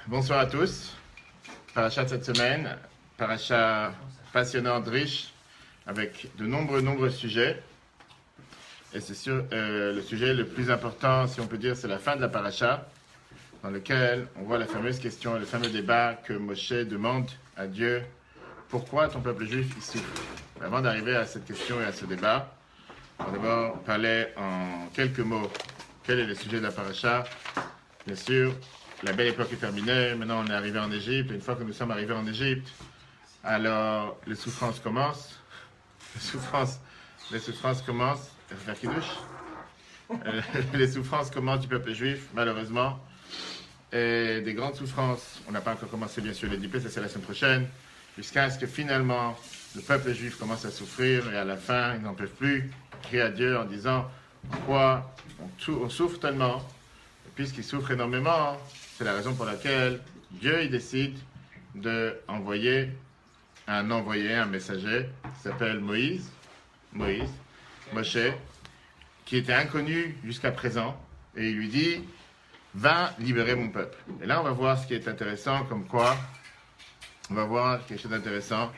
Bonsoir à tous. Paracha de cette semaine, paracha passionnante, riche, avec de nombreux sujets. Et c'est sûr, le sujet le plus important, si on peut dire, c'est la fin de la paracha, dans lequel on voit la fameuse question, le fameux débat que Moshe demande à Dieu. Pourquoi ton peuple juif il souffre? Avant d'arriver à cette question et à ce débat, on va d'abord parler en quelques mots. Quel est le sujet de la paracha? Bien sûr, la belle époque est terminée. Maintenant, on est arrivé en Égypte. Une fois que nous sommes arrivés en Égypte, alors les souffrances commencent. Les souffrances commencent. Faire kidouche. Les souffrances commencent du peuple juif, malheureusement. Et des grandes souffrances. On n'a pas encore commencé, bien sûr, les DP, ça c'est la semaine prochaine. Jusqu'à ce que finalement, le peuple juif commence à souffrir. Et à la fin, ils n'en peuvent plus. Ils crient à Dieu en disant pourquoi on souffre tellement. Puisqu'ils souffrent énormément, c'est la raison pour laquelle Dieu il décide d'envoyer un messager, qui s'appelle Moshe, qui était inconnu jusqu'à présent, et il lui dit, va libérer mon peuple. Et là, on va voir ce qui est intéressant, comme quoi, on va voir quelque chose d'intéressant.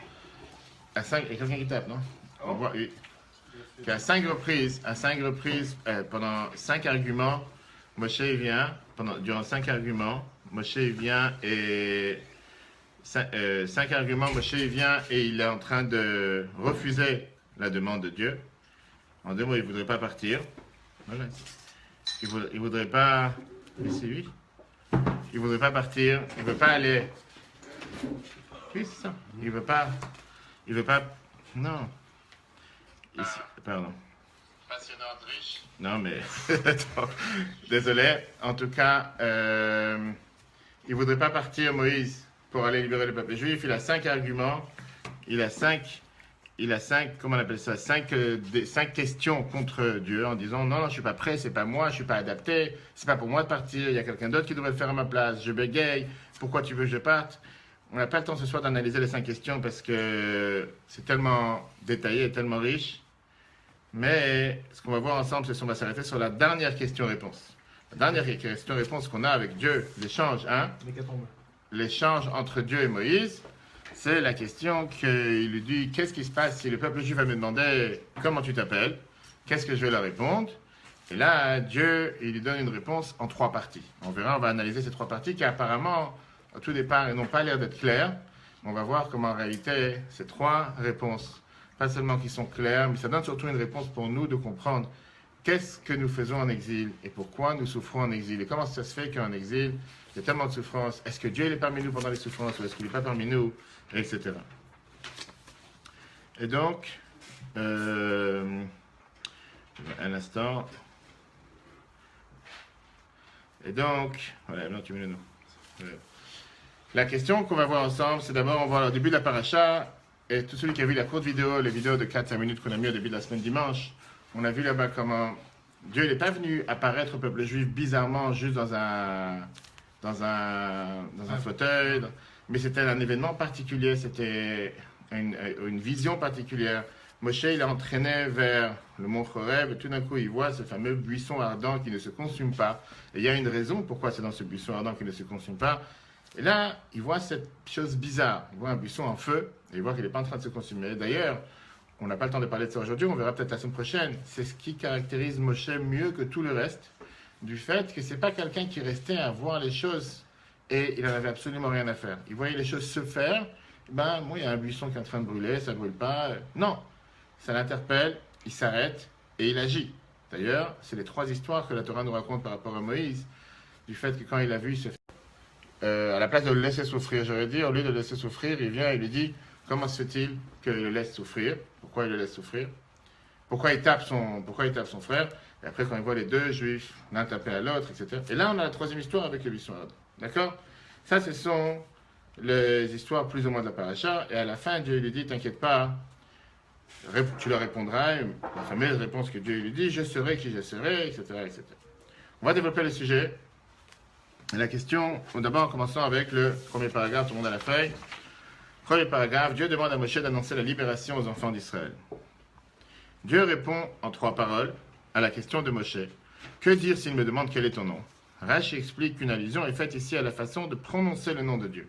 Il y a quelqu'un qui tape, non? On voit, oui. Qu'à 5 reprises, pendant 5 arguments, Moshe vient, durant 5 arguments, Moshe vient et 5 arguments, Moshe vient et il est en train de refuser la demande de Dieu. En 2 mots, il ne voudrait pas partir. Voilà. Il voudrait pas. Mais c'est lui. Il voudrait pas partir. Il veut pas aller. Oui, c'est ça. Il veut pas. Non. Ici, pardon. Passionnante, riche. Non, mais. Désolé. En tout cas, il ne voudrait pas partir, Moïse, pour aller libérer le peuple juif. Il a 5 arguments. Il a 5, comment on appelle ça, 5 questions contre Dieu en disant non, je ne suis pas prêt, c'est pas moi, je ne suis pas adapté, c'est pas pour moi de partir, il y a quelqu'un d'autre qui devrait le faire à ma place, je bégaye, pourquoi tu veux que je parte? On n'a pas le temps ce soir d'analyser les 5 questions parce que c'est tellement détaillé et tellement riche. Mais ce qu'on va voir ensemble, c'est qu'on va s'arrêter sur la dernière question-réponse. La dernière question-réponse qu'on a avec Dieu, l'échange entre Dieu et Moïse, c'est la question qu'il lui dit, qu'est-ce qui se passe si le peuple juif va me demander comment tu t'appelles? Qu'est-ce que je vais leur répondre? Et là, Dieu, il lui donne une réponse en 3 parties. On verra, on va analyser ces 3 parties qui apparemment, au tout départ, n'ont pas l'air d'être claires. On va voir comment en réalité, ces 3 réponses, pas seulement qui sont claires, mais ça donne surtout une réponse pour nous de comprendre qu'est-ce que nous faisons en exil et pourquoi nous souffrons en exil et comment ça se fait qu'en exil, il y a tellement de souffrances. Est-ce que Dieu est parmi nous pendant les souffrances ou est-ce qu'il n'est pas parmi nous, etc. Et donc, un instant. Et donc, voilà, non, tu mets le nom. La question qu'on va voir ensemble, c'est d'abord, on va voir le début de la paracha. Et tout celui qui a vu la courte vidéo, les vidéos de 4-5 minutes qu'on a mis au début de la semaine dimanche, on a vu là-bas comment Dieu n'est pas venu apparaître au peuple juif bizarrement juste dans un fauteuil, mais c'était un événement particulier, c'était une vision particulière. Moshe, il a entraîné vers le mont Horeb et tout d'un coup, il voit ce fameux buisson ardent qui ne se consume pas. Et il y a une raison pourquoi c'est dans ce buisson ardent qui ne se consume pas. Et là, il voit cette chose bizarre. Il voit un buisson en feu et il voit qu'il n'est pas en train de se consumer. D'ailleurs, on n'a pas le temps de parler de ça aujourd'hui, on verra peut-être la semaine prochaine. C'est ce qui caractérise Moshe mieux que tout le reste, du fait que ce n'est pas quelqu'un qui restait à voir les choses et il n'en avait absolument rien à faire. Il voyait les choses se faire. Ben, moi, il y a un buisson qui est en train de brûler, ça ne brûle pas. Non, ça l'interpelle, il s'arrête et il agit. D'ailleurs, c'est les 3 histoires que la Torah nous raconte par rapport à Moïse, du fait que quand il a vu se faire, à la place de le laisser souffrir, j'aurais dit, au lieu de le laisser souffrir, il vient et lui dit, comment se fait-il qu'il le laisse souffrir? Pourquoi il le laisse souffrir? Pourquoi il tape son frère? Et après, quand il voit les 2 juifs, l'un taper à l'autre, etc. Et là, on a la 3e histoire avec le buisson ardent. D'accord? Ça, ce sont les histoires plus ou moins de la paracha. Et à la fin, Dieu lui dit, t'inquiète pas, tu leur répondras, la fameuse réponse que Dieu lui dit, je serai qui je serai, etc., etc. On va développer le sujet. La question, d'abord en commençant avec le premier paragraphe, tout le monde a la feuille. Premier paragraphe, Dieu demande à Moshe d'annoncer la libération aux enfants d'Israël. Dieu répond en 3 paroles à la question de Moshe. Que dire s'il me demande quel est ton nom? Rashi explique qu'une allusion est faite ici à la façon de prononcer le nom de Dieu.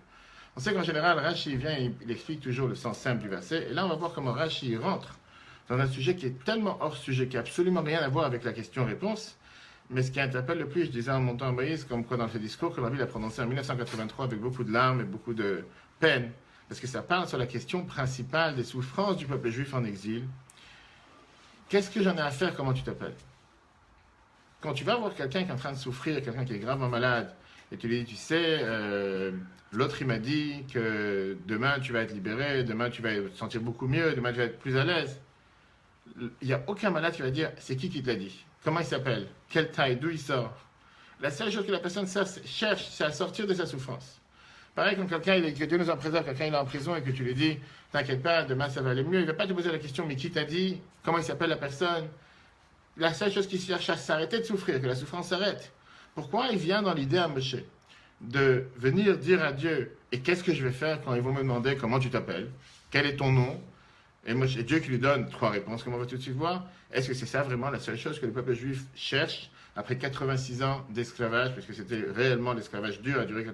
On sait qu'en général, Rashi vient et il explique toujours le sens simple du verset. Et là, on va voir comment Rashi rentre dans un sujet qui est tellement hors sujet, qui n'a absolument rien à voir avec la question-réponse. Mais ce qui interpelle le plus, je disais en montant à Moïse, comme quoi dans ce discours que la Bible a prononcé en 1983 avec beaucoup de larmes et beaucoup de peine, parce que ça parle sur la question principale des souffrances du peuple juif en exil. Qu'est-ce que j'en ai à faire? Comment tu t'appelles? Quand tu vas voir quelqu'un qui est en train de souffrir, quelqu'un qui est gravement malade, et tu lui dis, tu sais, l'autre il m'a dit que demain tu vas être libéré, demain tu vas te sentir beaucoup mieux, demain tu vas être plus à l'aise. Il n'y a aucun malade qui va dire, c'est qui te l'a dit? Comment il s'appelle? Quelle taille? D'où il sort? La seule chose que la personne cherche, c'est à sortir de sa souffrance. Pareil, quand quelqu'un, que Dieu nous en préserve, quelqu'un il est en prison et que tu lui dis, t'inquiète pas, demain ça va aller mieux, il ne va pas te poser la question, mais qui t'a dit? Comment il s'appelle la personne? La seule chose qu'il cherche à s'arrêter de souffrir, que la souffrance s'arrête. Pourquoi il vient dans l'idée à Moshe de venir dire à Dieu, et qu'est-ce que je vais faire quand ils vont me demander comment tu t'appelles? Quel est ton nom? Et Dieu qui lui donne 3 réponses, comme on va tout de suite voir. Est-ce que c'est ça vraiment la seule chose que le peuple juif cherche après 86 ans d'esclavage, parce que c'était réellement l'esclavage dur à durer.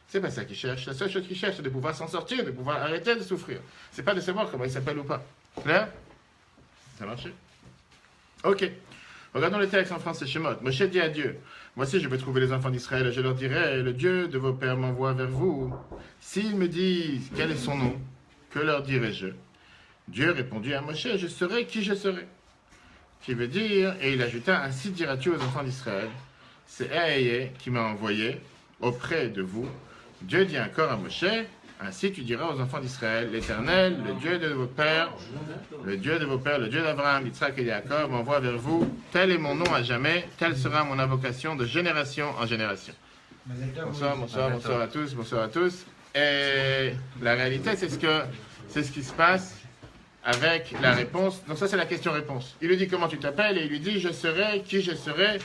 C'est pas ça qu'il cherche. La seule chose qu'il cherche, c'est de pouvoir s'en sortir, de pouvoir arrêter de souffrir. C'est pas de savoir comment il s'appelle ou pas. Clair? Ça marche? Ok. Regardons le texte en français, Shemot. Moshe dit à Dieu, voici, je vais trouver les enfants d'Israël et je leur dirai, le Dieu de vos pères m'envoie vers vous. S'ils me disent quel est son nom, que leur dirai-je? Dieu répondit à Moshe, je serai qui je serai. Qui veut dire, et il ajouta, ainsi diras-tu aux enfants d'Israël, c'est Aïe qui m'a envoyé auprès de vous. Dieu dit encore à Moshe, ainsi tu diras aux enfants d'Israël, l'Éternel, le Dieu de vos pères, le Dieu d'Abraham, Yitzhak et Jacob m'envoie vers vous. Tel est mon nom à jamais, telle sera mon invocation de génération en génération. Bonsoir à tous. Et la réalité, c'est ce qui se passe avec la réponse. Donc ça, c'est la question-réponse. Il lui dit comment tu t'appelles et il lui dit je serai qui je serai.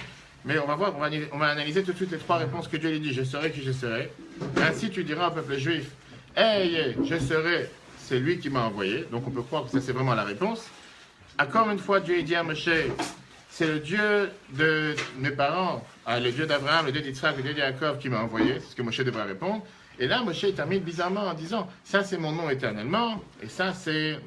Mais on va voir, on va analyser tout de suite les 3 réponses que Dieu lui dit. Je serai qui je serai. Ainsi tu diras au peuple juif, hey, je serai, c'est lui qui m'a envoyé. Donc on peut croire que ça c'est vraiment la réponse. Encore une fois, Dieu dit à Moshe, c'est le Dieu de mes parents, le Dieu d'Abraham, le Dieu d'Yitzhak, le Dieu de Jacob qui m'a envoyé. C'est ce que Moshe devrait répondre. Et là, Moshe termine bizarrement en disant, ça c'est mon nom éternellement, et ça c'est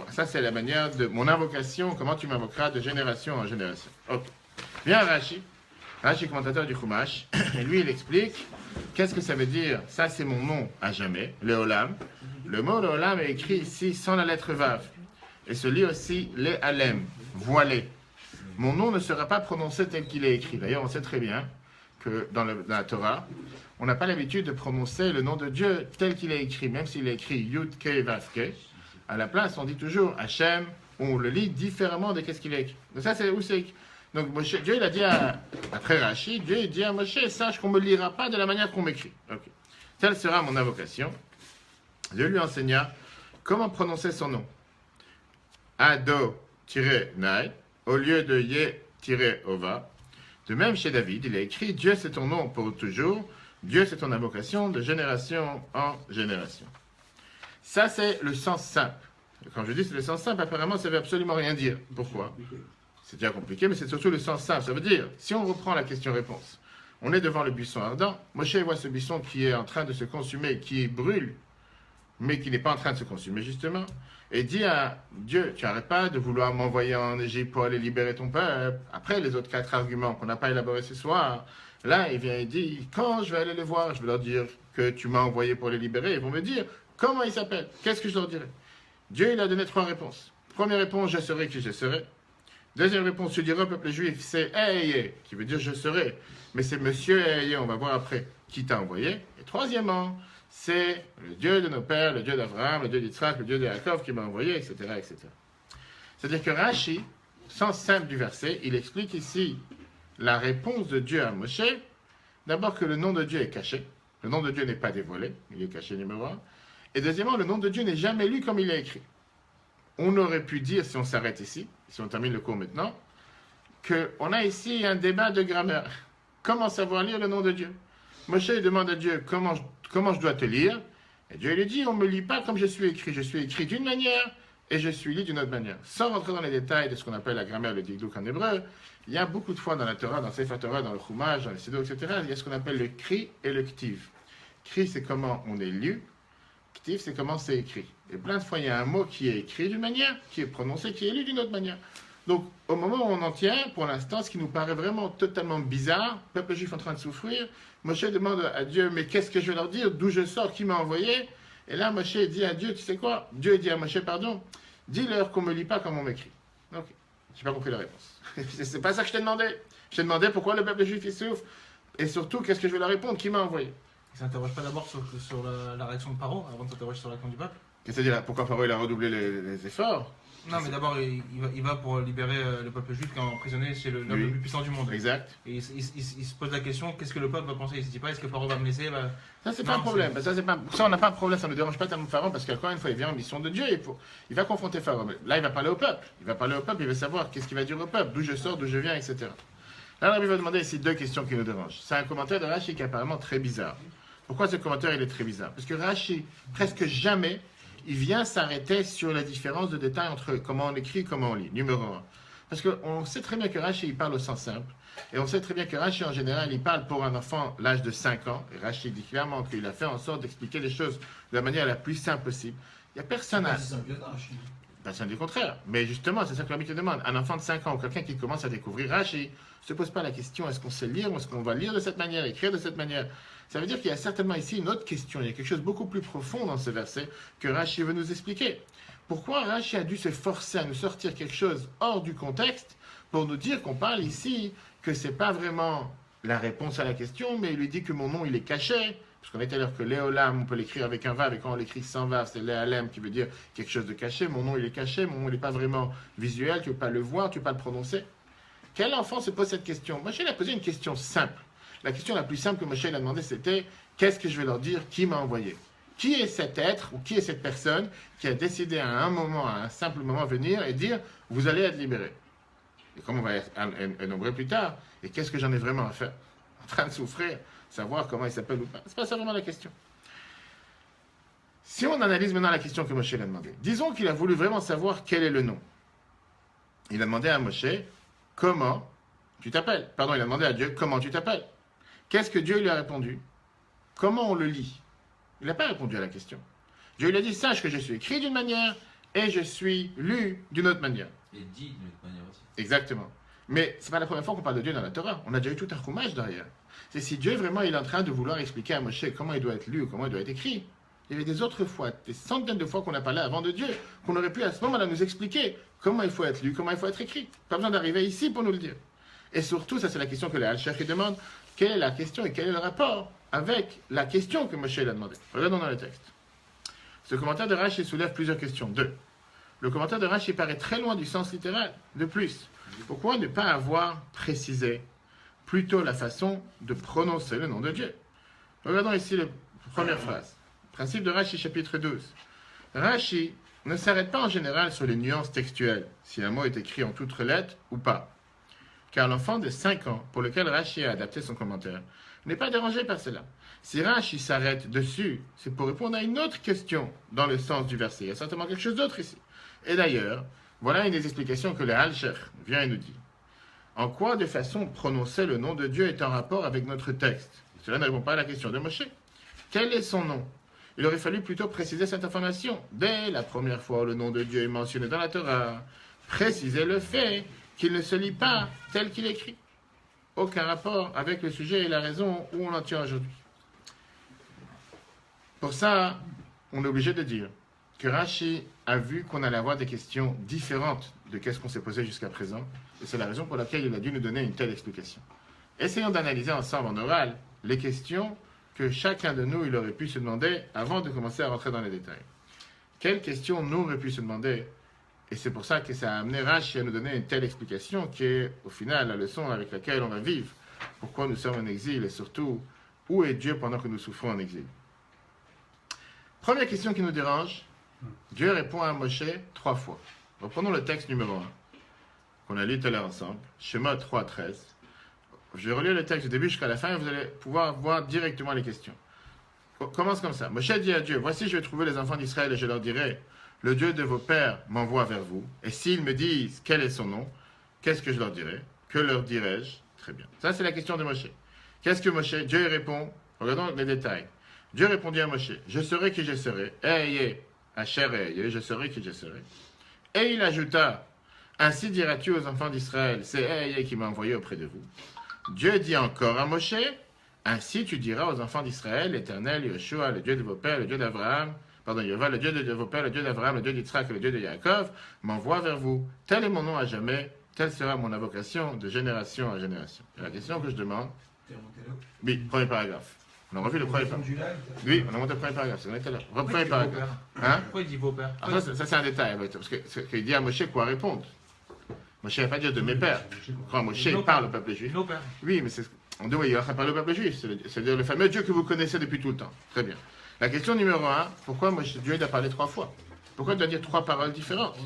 ça c'est la manière de mon invocation, comment tu m'invoqueras de génération en génération. Ok. Viens Rashi, commentateur du Chumash, et lui il explique, qu'est-ce que ça veut dire? Ça c'est mon nom à jamais, le Olam. Le mot le Olam est écrit ici sans la lettre Vav, et se lit aussi le Alem, voilé. Mon nom ne sera pas prononcé tel qu'il est écrit. D'ailleurs, on sait très bien que dans la Torah, on n'a pas l'habitude de prononcer le nom de Dieu tel qu'il est écrit, même s'il est écrit Yud Ke Vav Ke. À la place, on dit toujours Hachem, on le lit différemment de qu'est-ce qu'il est écrit. Donc ça, c'est où c'est écrit. Donc Moshe, Dieu il a dit après Rashi, Dieu il dit à Moshe, sache qu'on ne me lira pas de la manière qu'on m'écrit. Okay. Telle sera mon invocation. Dieu lui enseigna comment prononcer son nom. Ado-Nai, au lieu de Ye-Ova. De même chez David, il a écrit Dieu c'est ton nom pour toujours. Dieu, c'est ton invocation de génération en génération. Ça, c'est le sens simple. Quand je dis c'est le sens simple, apparemment, ça ne veut absolument rien dire. Pourquoi? C'est déjà compliqué, mais c'est surtout le sens simple. Ça veut dire, si on reprend la question-réponse, on est devant le buisson ardent. Moshe voit ce buisson qui est en train de se consumer, qui brûle, mais qui n'est pas en train de se consumer, justement. Et dit à Dieu, tu n'arrêtes pas de vouloir m'envoyer en Égypte pour aller libérer ton peuple. Après les autres 4 arguments qu'on n'a pas élaborés ce soir, là, il vient et dit, quand je vais aller les voir, je vais leur dire que tu m'as envoyé pour les libérer. Ils vont me dire, comment ils s'appellent? Qu'est-ce que je leur dirai? Dieu, il a donné 3 réponses. Première réponse, je serai qui je serai. Deuxième réponse, tu diras au peuple juif, c'est Aïe, qui veut dire je serai. Mais c'est Monsieur Aïe, on va voir après qui t'a envoyé. Et troisièmement, c'est le Dieu de nos pères, le Dieu d'Abraham, le Dieu d'Yitzhak, le Dieu de Jacob qui m'a envoyé, etc., etc. C'est-à-dire que Rashi, sens simple du verset, il explique ici la réponse de Dieu à Moshe. D'abord que le nom de Dieu est caché. Le nom de Dieu n'est pas dévoilé, il est caché numéro 1. Et deuxièmement, le nom de Dieu n'est jamais lu comme il est écrit. On aurait pu dire, si on s'arrête ici, si on termine le cours maintenant, qu'on a ici un débat de grammaire. Comment savoir lire le nom de Dieu? Moshe demande à Dieu, comment je dois te lire? Et Dieu lui dit, on ne me lit pas comme je suis écrit d'une manière, et je suis lu d'une autre manière. Sans rentrer dans les détails de ce qu'on appelle la grammaire, le dikdouk en hébreu, il y a beaucoup de fois dans la Torah, dans Sefer Torah, dans le Chumash, dans les Siddur, etc., il y a ce qu'on appelle le kri et le ktiv. Kri, c'est comment on est lu. Ktiv, c'est comment c'est écrit. Et plein de fois, il y a un mot qui est écrit d'une manière, qui est prononcé, qui est lu d'une autre manière. Donc, au moment où on en tient, pour l'instant, ce qui nous paraît vraiment totalement bizarre, le peuple juif en train de souffrir, Moshe demande à Dieu, mais qu'est-ce que je vais leur dire? D'où je sors? Qui m'a envoyé? Et là, Moshe dit à Dieu, tu sais quoi? Dieu dit à Moshe, pardon, dis-leur qu'on ne me lit pas comme on m'écrit. Ok, je n'ai pas compris la réponse. C'est pas ça que je t'ai demandé. Je t'ai demandé pourquoi le peuple juif il souffre. Et surtout, qu'est-ce que je vais leur répondre? Qui m'a envoyé? Il ne s'interroge pas d'abord sur la réaction de Paro avant de s'interroger sur l'action du peuple? C'est-à-dire, pourquoi Pharaon il a redoublé les efforts? Non, mais d'abord, il va pour libérer le peuple juif qui est emprisonné chez l'homme le plus puissant du monde. Exact. Et il se pose la question, qu'est-ce que le peuple va penser? Il ne se dit pas, est-ce que Pharaon va me laisser? Ça, c'est pas un problème. Ça, on n'a pas un problème, ça ne nous dérange pas tellement Pharaon, parce qu'encore une fois, il vient en mission de Dieu. Il va confronter Pharaon. Là, il va parler au peuple. Il va savoir qu'est-ce qu'il va dire au peuple, d'où je sors, d'où je viens, etc. Là, il va demander ici deux questions qui nous dérangent. C'est un commentaire de Rashi qui est apparemment très bizarre. Pourquoi ce commentaire il est très bizarre? Parce que Rashi, presque jamais, il vient s'arrêter sur la différence de détail entre comment on écrit et comment on lit. Numéro 1. Parce qu'on sait très bien que Rashi, il parle au sens simple. Et on sait très bien que Rashi, en général, il parle pour un enfant l'âge de 5 ans. Et Rashi dit clairement qu'il a fait en sorte d'expliquer les choses de la manière la plus simple possible. Il n'y a personne à... Personne du contraire. Mais justement, c'est ça que l'habitude demande. Un enfant de 5 ans ou quelqu'un qui commence à découvrir Rashi ne se pose pas la question est-ce qu'on sait lire ou est-ce qu'on va lire de cette manière, écrire de cette manière. Ça veut dire qu'il y a certainement ici une autre question. Il y a quelque chose de beaucoup plus profond dans ce verset que Rashi veut nous expliquer. Pourquoi Rashi a dû se forcer à nous sortir quelque chose hors du contexte pour nous dire qu'on parle ici que ce n'est pas vraiment la réponse à la question, mais il lui dit que mon nom il est caché. Parce qu'on a dit à l'heure que Léolam, on peut l'écrire avec un vav, et quand on l'écrit sans vav, c'est Léalem qui veut dire quelque chose de caché. Mon nom il est caché, mon nom il n'est pas vraiment visuel, tu ne peux pas le voir, tu ne peux pas le prononcer. Quel enfant se pose cette question? Moshe a posé une question simple. La question la plus simple que Moshe a demandé, c'était qu'est-ce que je vais leur dire? Qui m'a envoyé? Qui est cet être ou qui est cette personne qui a décidé à un moment, à un simple moment, venir et dire vous allez être libérés? Et comme on va être énombré plus tard, et qu'est-ce que j'en ai vraiment à faire? En train de souffrir, savoir comment il s'appelle ou pas. C'est pas ça vraiment la question. Si on analyse maintenant la question que Moshe a demandé, disons qu'il a voulu vraiment savoir quel est le nom. Il a demandé à Moshe comment tu t'appelles. Pardon, il a demandé à Dieu comment tu t'appelles. Qu'est-ce que Dieu lui a répondu? Comment on le lit? Il n'a pas répondu à la question. Dieu lui a dit sache que je suis écrit d'une manière et je suis lu d'une autre manière. Et dit d'une autre manière aussi. Exactement. Mais ce n'est pas la première fois qu'on parle de Dieu dans la Torah. On a déjà eu tout un chumash derrière. C'est si Dieu vraiment il est en train de vouloir expliquer à Moshe comment il doit être lu ou comment il doit être écrit. Il y avait des autres fois, des centaines de fois qu'on a parlé avant de Dieu, qu'on aurait pu à ce moment-là nous expliquer comment il faut être lu, comment il faut être écrit. Pas besoin d'arriver ici pour nous le dire. Et surtout, ça c'est la question que les Al-Sheikh demandent, quelle est la question et quel est le rapport avec la question que Moshe a demandé. Regardons dans le texte. Ce commentaire de Rashi soulève plusieurs questions. 2. Le commentaire de Rashi paraît très loin du sens littéral. De plus, pourquoi ne pas avoir précisé plutôt la façon de prononcer le nom de Dieu? Regardons ici la première phrase. Principe de Rashi, chapitre 12. Rashi ne s'arrête pas en général sur les nuances textuelles, si un mot est écrit en toutes lettres ou pas. Car l'enfant de 5 ans, pour lequel Rashi a adapté son commentaire, n'est pas dérangé par cela. Si Rashi s'arrête dessus, c'est pour répondre à une autre question dans le sens du verset. Il y a certainement quelque chose d'autre ici. Et d'ailleurs, voilà une des explications que le Al-Sheikh vient et nous dit. En quoi, de façon, prononcer le nom de Dieu est en rapport avec notre texte? Cela ne répond pas à la question de Moshe. Quel est son nom? Il aurait fallu plutôt préciser cette information. Dès la première fois où le nom de Dieu est mentionné dans la Torah, préciser le fait qu'il ne se lit pas tel qu'il écrit. Aucun rapport avec le sujet et la raison où on en tient aujourd'hui. Pour ça, on est obligé de dire que Rashi a vu qu'on allait avoir des questions différentes de qu'est-ce qu'on s'est posé jusqu'à présent. Et c'est la raison pour laquelle il a dû nous donner une telle explication. Essayons d'analyser ensemble en oral les questions que chacun de nous il aurait pu se demander avant de commencer à rentrer dans les détails. Quelles questions nous aurions pu se demander? Et c'est pour ça que ça a amené Rashi à nous donner une telle explication qui est au final la leçon avec laquelle on va vivre. Pourquoi nous sommes en exil et surtout où est Dieu pendant que nous souffrons en exil? Première question qui nous dérange, Dieu répond à Moshe 3 fois. Reprenons le texte numéro 1 qu'on a lu tout à l'heure ensemble, Shemot 3:13. Je vais relire le texte du début jusqu'à la fin et vous allez pouvoir voir directement les questions. Commence comme ça. Moshe dit à Dieu, voici je vais trouver les enfants d'Israël et je leur dirai, le Dieu de vos pères m'envoie vers vous, et s'ils me disent quel est son nom, qu'est-ce que je leur dirai? Que leur dirai-je? Très bien. Ça, c'est la question de Moshe. Qu'est-ce que Moshe? Dieu répond, regardons les détails. Dieu répondit à Moshe, je serai qui je serai, je serai qui je serai. Et il ajouta, ainsi diras-tu aux enfants d'Israël, c'est qui m'a envoyé auprès de vous. Dieu dit encore à Moshe, ainsi tu diras aux enfants d'Israël, l'Éternel, Yeshua, le Dieu de vos pères, le Dieu d'Abraham, Yehova, le Dieu de vos pères, le Dieu d'Abraham, le Dieu d'Israël, le Dieu de Yaakov, m'envoie vers vous. Tel est mon nom à jamais, telle sera mon invocation de génération en génération. Et la question que je demande, oui, premier paragraphe. On a revu le premier paragraphe. Oui, on a monté le premier paragraphe. C'est tout à l'heure. Premier paragraphe. Hein? Pourquoi il dit vos pères? Alors ça c'est un détail. Parce qu'il dit à Moshe quoi répondre. Moshe ne va pas dire de mes pères. Quand Moshe parle au peuple juif. Nos pères. Oui, mais on dit oui, il va parler au peuple juif. C'est-à-dire le fameux Dieu que vous connaissez depuis tout le temps. Très bien. La question numéro 1, pourquoi Dieu a parlé 3 fois? Pourquoi il doit dire 3 paroles différentes?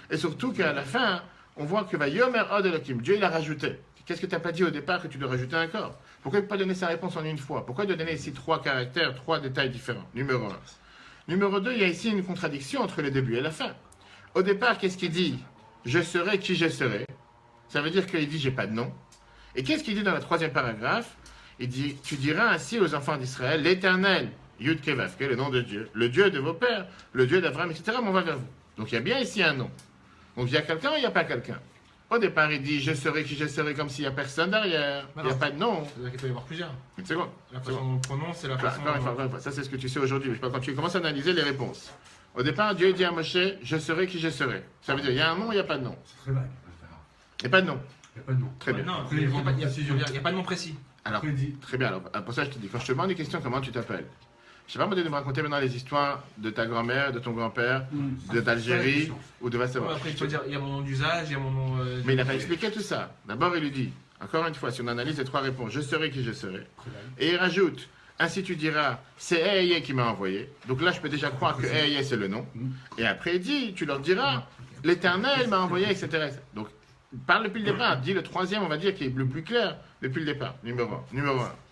Et surtout qu'à la fin, on voit que va Yomer Od Elohim, Dieu il a rajouté. Qu'est-ce que tu n'as pas dit au départ que tu dois rajouter encore? Pourquoi il ne peut pas donner sa réponse en une fois? Pourquoi il doit donner ici 3 caractères, 3 détails différents? Numéro 1. Numéro 2, il y a ici une contradiction entre le début et la fin. Au départ, qu'est-ce qu'il dit? Je serai qui je serai. Ça veut dire qu'il dit j'ai pas de nom. Et qu'est-ce qu'il dit dans le 3e paragraphe? Il dit tu diras ainsi aux enfants d'Israël, l'Éternel, Yud Kevavke, le nom de Dieu, le Dieu de vos pères, le Dieu d'Abraham, etc. m'envoie vers vous. Donc il y a bien ici un nom. Donc il y a quelqu'un ou il n'y a pas quelqu'un? Au départ, il dit je serai qui je serai comme s'il n'y a personne derrière. Il n'y a pas de nom. C'est-à-dire qu'il peut y avoir plusieurs. Une seconde. La façon dont on prononce, c'est la façon. Encore une fois. Ça, c'est ce que tu sais aujourd'hui. Mais quand tu commences à analyser les réponses. Au départ, Dieu dit à Moshe je serai qui je serai. Ça veut dire il y a un nom ou il n'y a pas de nom? C'est très vague. Il n'y a pas de nom. Il n'y a pas de nom. Très bien. Non, il n'y a pas de nom précis. Alors, très bien. Alors, pour ça, je te dis, quand je te demande une question, comment tu t'appelles? Je ne sais pas de me raconter maintenant les histoires de ta grand-mère, de ton grand-père, d'Algérie ou de Vassavoir. Après, il faut dire, il y a mon nom d'usage, il y a mon nom. Mais il n'a pas expliqué tout ça. D'abord, il lui dit, encore une fois, si on analyse les 3 réponses, je serai qui je serai. Et il rajoute, ainsi tu diras, c'est Eye qui m'a envoyé. Donc là, je peux déjà croire que Eye, c'est le nom. Et après, il dit, tu leur diras, l'Éternel m'a envoyé, etc. Donc, parle depuis le départ. Dis le 3e, on va dire, qui est le plus clair depuis le départ. Numéro 1.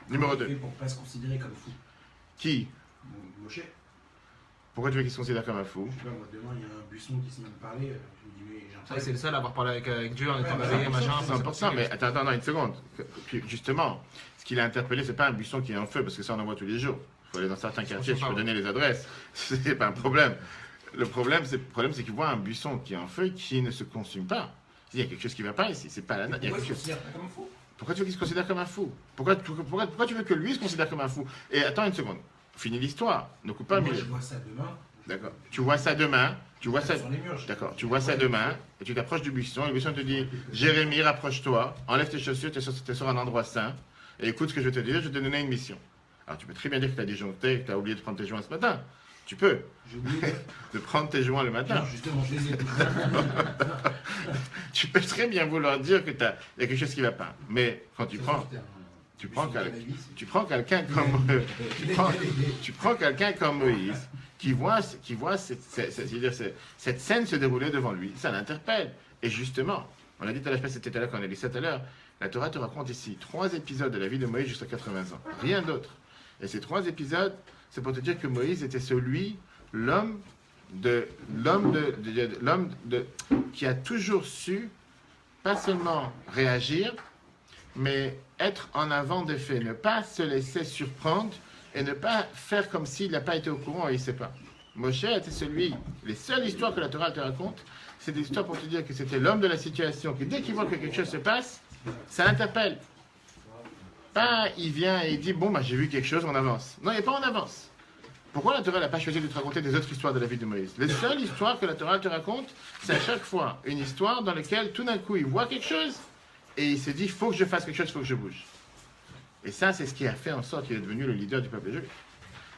Numéro 2. Pour ne pas se considérer comme fou. Qui? Moshe. Pourquoi tu veux qu'il se considère comme un fou? Je sais pas, moi, demain, il y a un buisson qui s'est même parlé. Je me dis, mais j'ai un C'est vrai que c'est le seul à avoir parlé avec Dieu en étant réveillé, machin. C'est important, mais attends, une seconde. Puis, justement, ce qu'il a interpellé, c'est pas un buisson qui est en feu, parce que ça, on en voit tous les jours. Il faut aller dans certains quartiers, je peux donner les adresses. C'est pas un problème. Le problème, c'est qu'il voit un buisson qui est en feu qui ne se consume pas. Il y a quelque chose qui ne va pas ici. C'est pas la nature. Pourquoi il se considère pas comme un fou? Pourquoi tu veux qu'il se considère comme un fou? Pourquoi tu veux que lui se considère comme un fou? Et attends une seconde. Finis l'histoire. Ne coupe pas. Moi, je vois ça demain. D'accord. Tu vois ça demain. Tu vois ça. Sur les murs, D'accord. Tu vois ça demain et tu t'approches du buisson. Et le buisson te dit Jérémie, rapproche-toi, enlève tes chaussures, tu es sur un endroit sain. Et écoute ce que je vais te dire. Je vais te donner une mission. Alors tu peux très bien dire que tu as disjoncté, que tu as oublié de prendre tes joints ce matin. Tu peux. J'ai oublié de prendre tes joints le matin. Non, justement, je les ai. Tu peux très bien vouloir dire que il y a quelque chose qui ne va pas. Mais quand tu prends quelqu'un comme tu prends quelqu'un comme Moïse qui voit cette scène se dérouler devant lui, ça l'interpelle. Et justement, on a dit tout à l'heure, c'était tout à l'heure quand on a dit ça tout à l'heure, la Torah te raconte ici 3 épisodes de la vie de Moïse jusqu'à 80 ans. Rien d'autre. Et ces 3 épisodes, c'est pour te dire que Moïse était l'homme qui a toujours su pas seulement réagir, mais être en avant des faits, ne pas se laisser surprendre et ne pas faire comme s'il n'a pas été au courant et il ne sait pas. Moshe était les seules histoires que la Torah te raconte, c'est des histoires pour te dire que c'était l'homme de la situation, que dès qu'il voit que quelque chose se passe, ça l'interpelle. Pas il vient et il dit, bon, j'ai vu quelque chose, on avance. Non, il n'est pas en avance. Pourquoi la Torah n'a pas choisi de te raconter des autres histoires de la vie de Moïse? Les seules histoires que la Torah te raconte, c'est à chaque fois une histoire dans laquelle tout d'un coup il voit quelque chose et il se dit, il faut que je fasse quelque chose, il faut que je bouge. Et ça, c'est ce qui a fait en sorte qu'il est devenu le leader du peuple juif.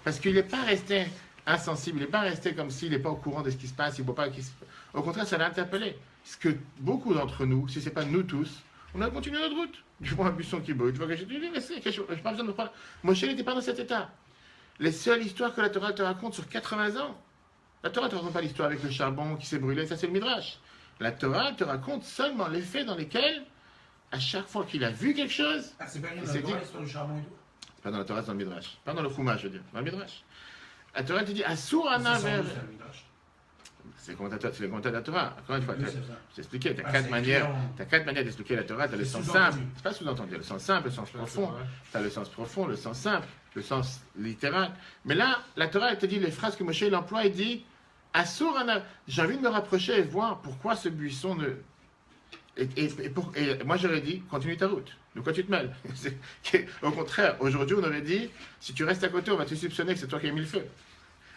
Parce qu'il n'est pas resté insensible, il n'est pas resté comme s'il n'est pas au courant de ce qui se passe, il ne voit pas Au contraire, ça l'a interpellé. Ce que beaucoup d'entre nous, si ce n'est pas nous tous, on a continué notre route. Tu vois un buisson qui brûle, tu vois que je n'ai pas besoin de prendre. Moshe n'était pas dans cet état. Les seules histoires que la Torah te raconte sur 80 ans, la Torah ne te raconte pas l'histoire avec le charbon qui s'est brûlé, ça c'est le Midrash. La Torah te raconte seulement les faits dans lesquels, à chaque fois qu'il a vu quelque chose, c'est pas il s'est dit... l'histoire du charbon et tout. C'est pas dans la Torah, c'est dans le Midrash. Pas dans le Chumash, je veux dire. Dans le Midrash. La Torah te dit, Asur Ana Ver. C'est le commentateur de la Torah. Encore une fois, Oui, c'est ça. je t'ai expliqué, tu as Ah, quatre c'est manières. évident. Tu as quatre manières d'expliquer la Torah. Tu as le C'est sens sous-entendu. simple. C'est pas sous-entendu. Il y a le sens simple, le sens profond. Ouais. Tu as le sens profond, le sens simple, le sens littéral. Mais là, la Torah, elle te dit les phrases que Moshe il emploie. Il dit Assour, j'ai envie de me rapprocher et voir pourquoi ce buisson ne. Et moi, j'aurais dit continue ta route. De quoi tu te mêles? Au contraire, aujourd'hui, on aurait dit si tu restes à côté, on va te soupçonner que c'est toi qui as mis le feu.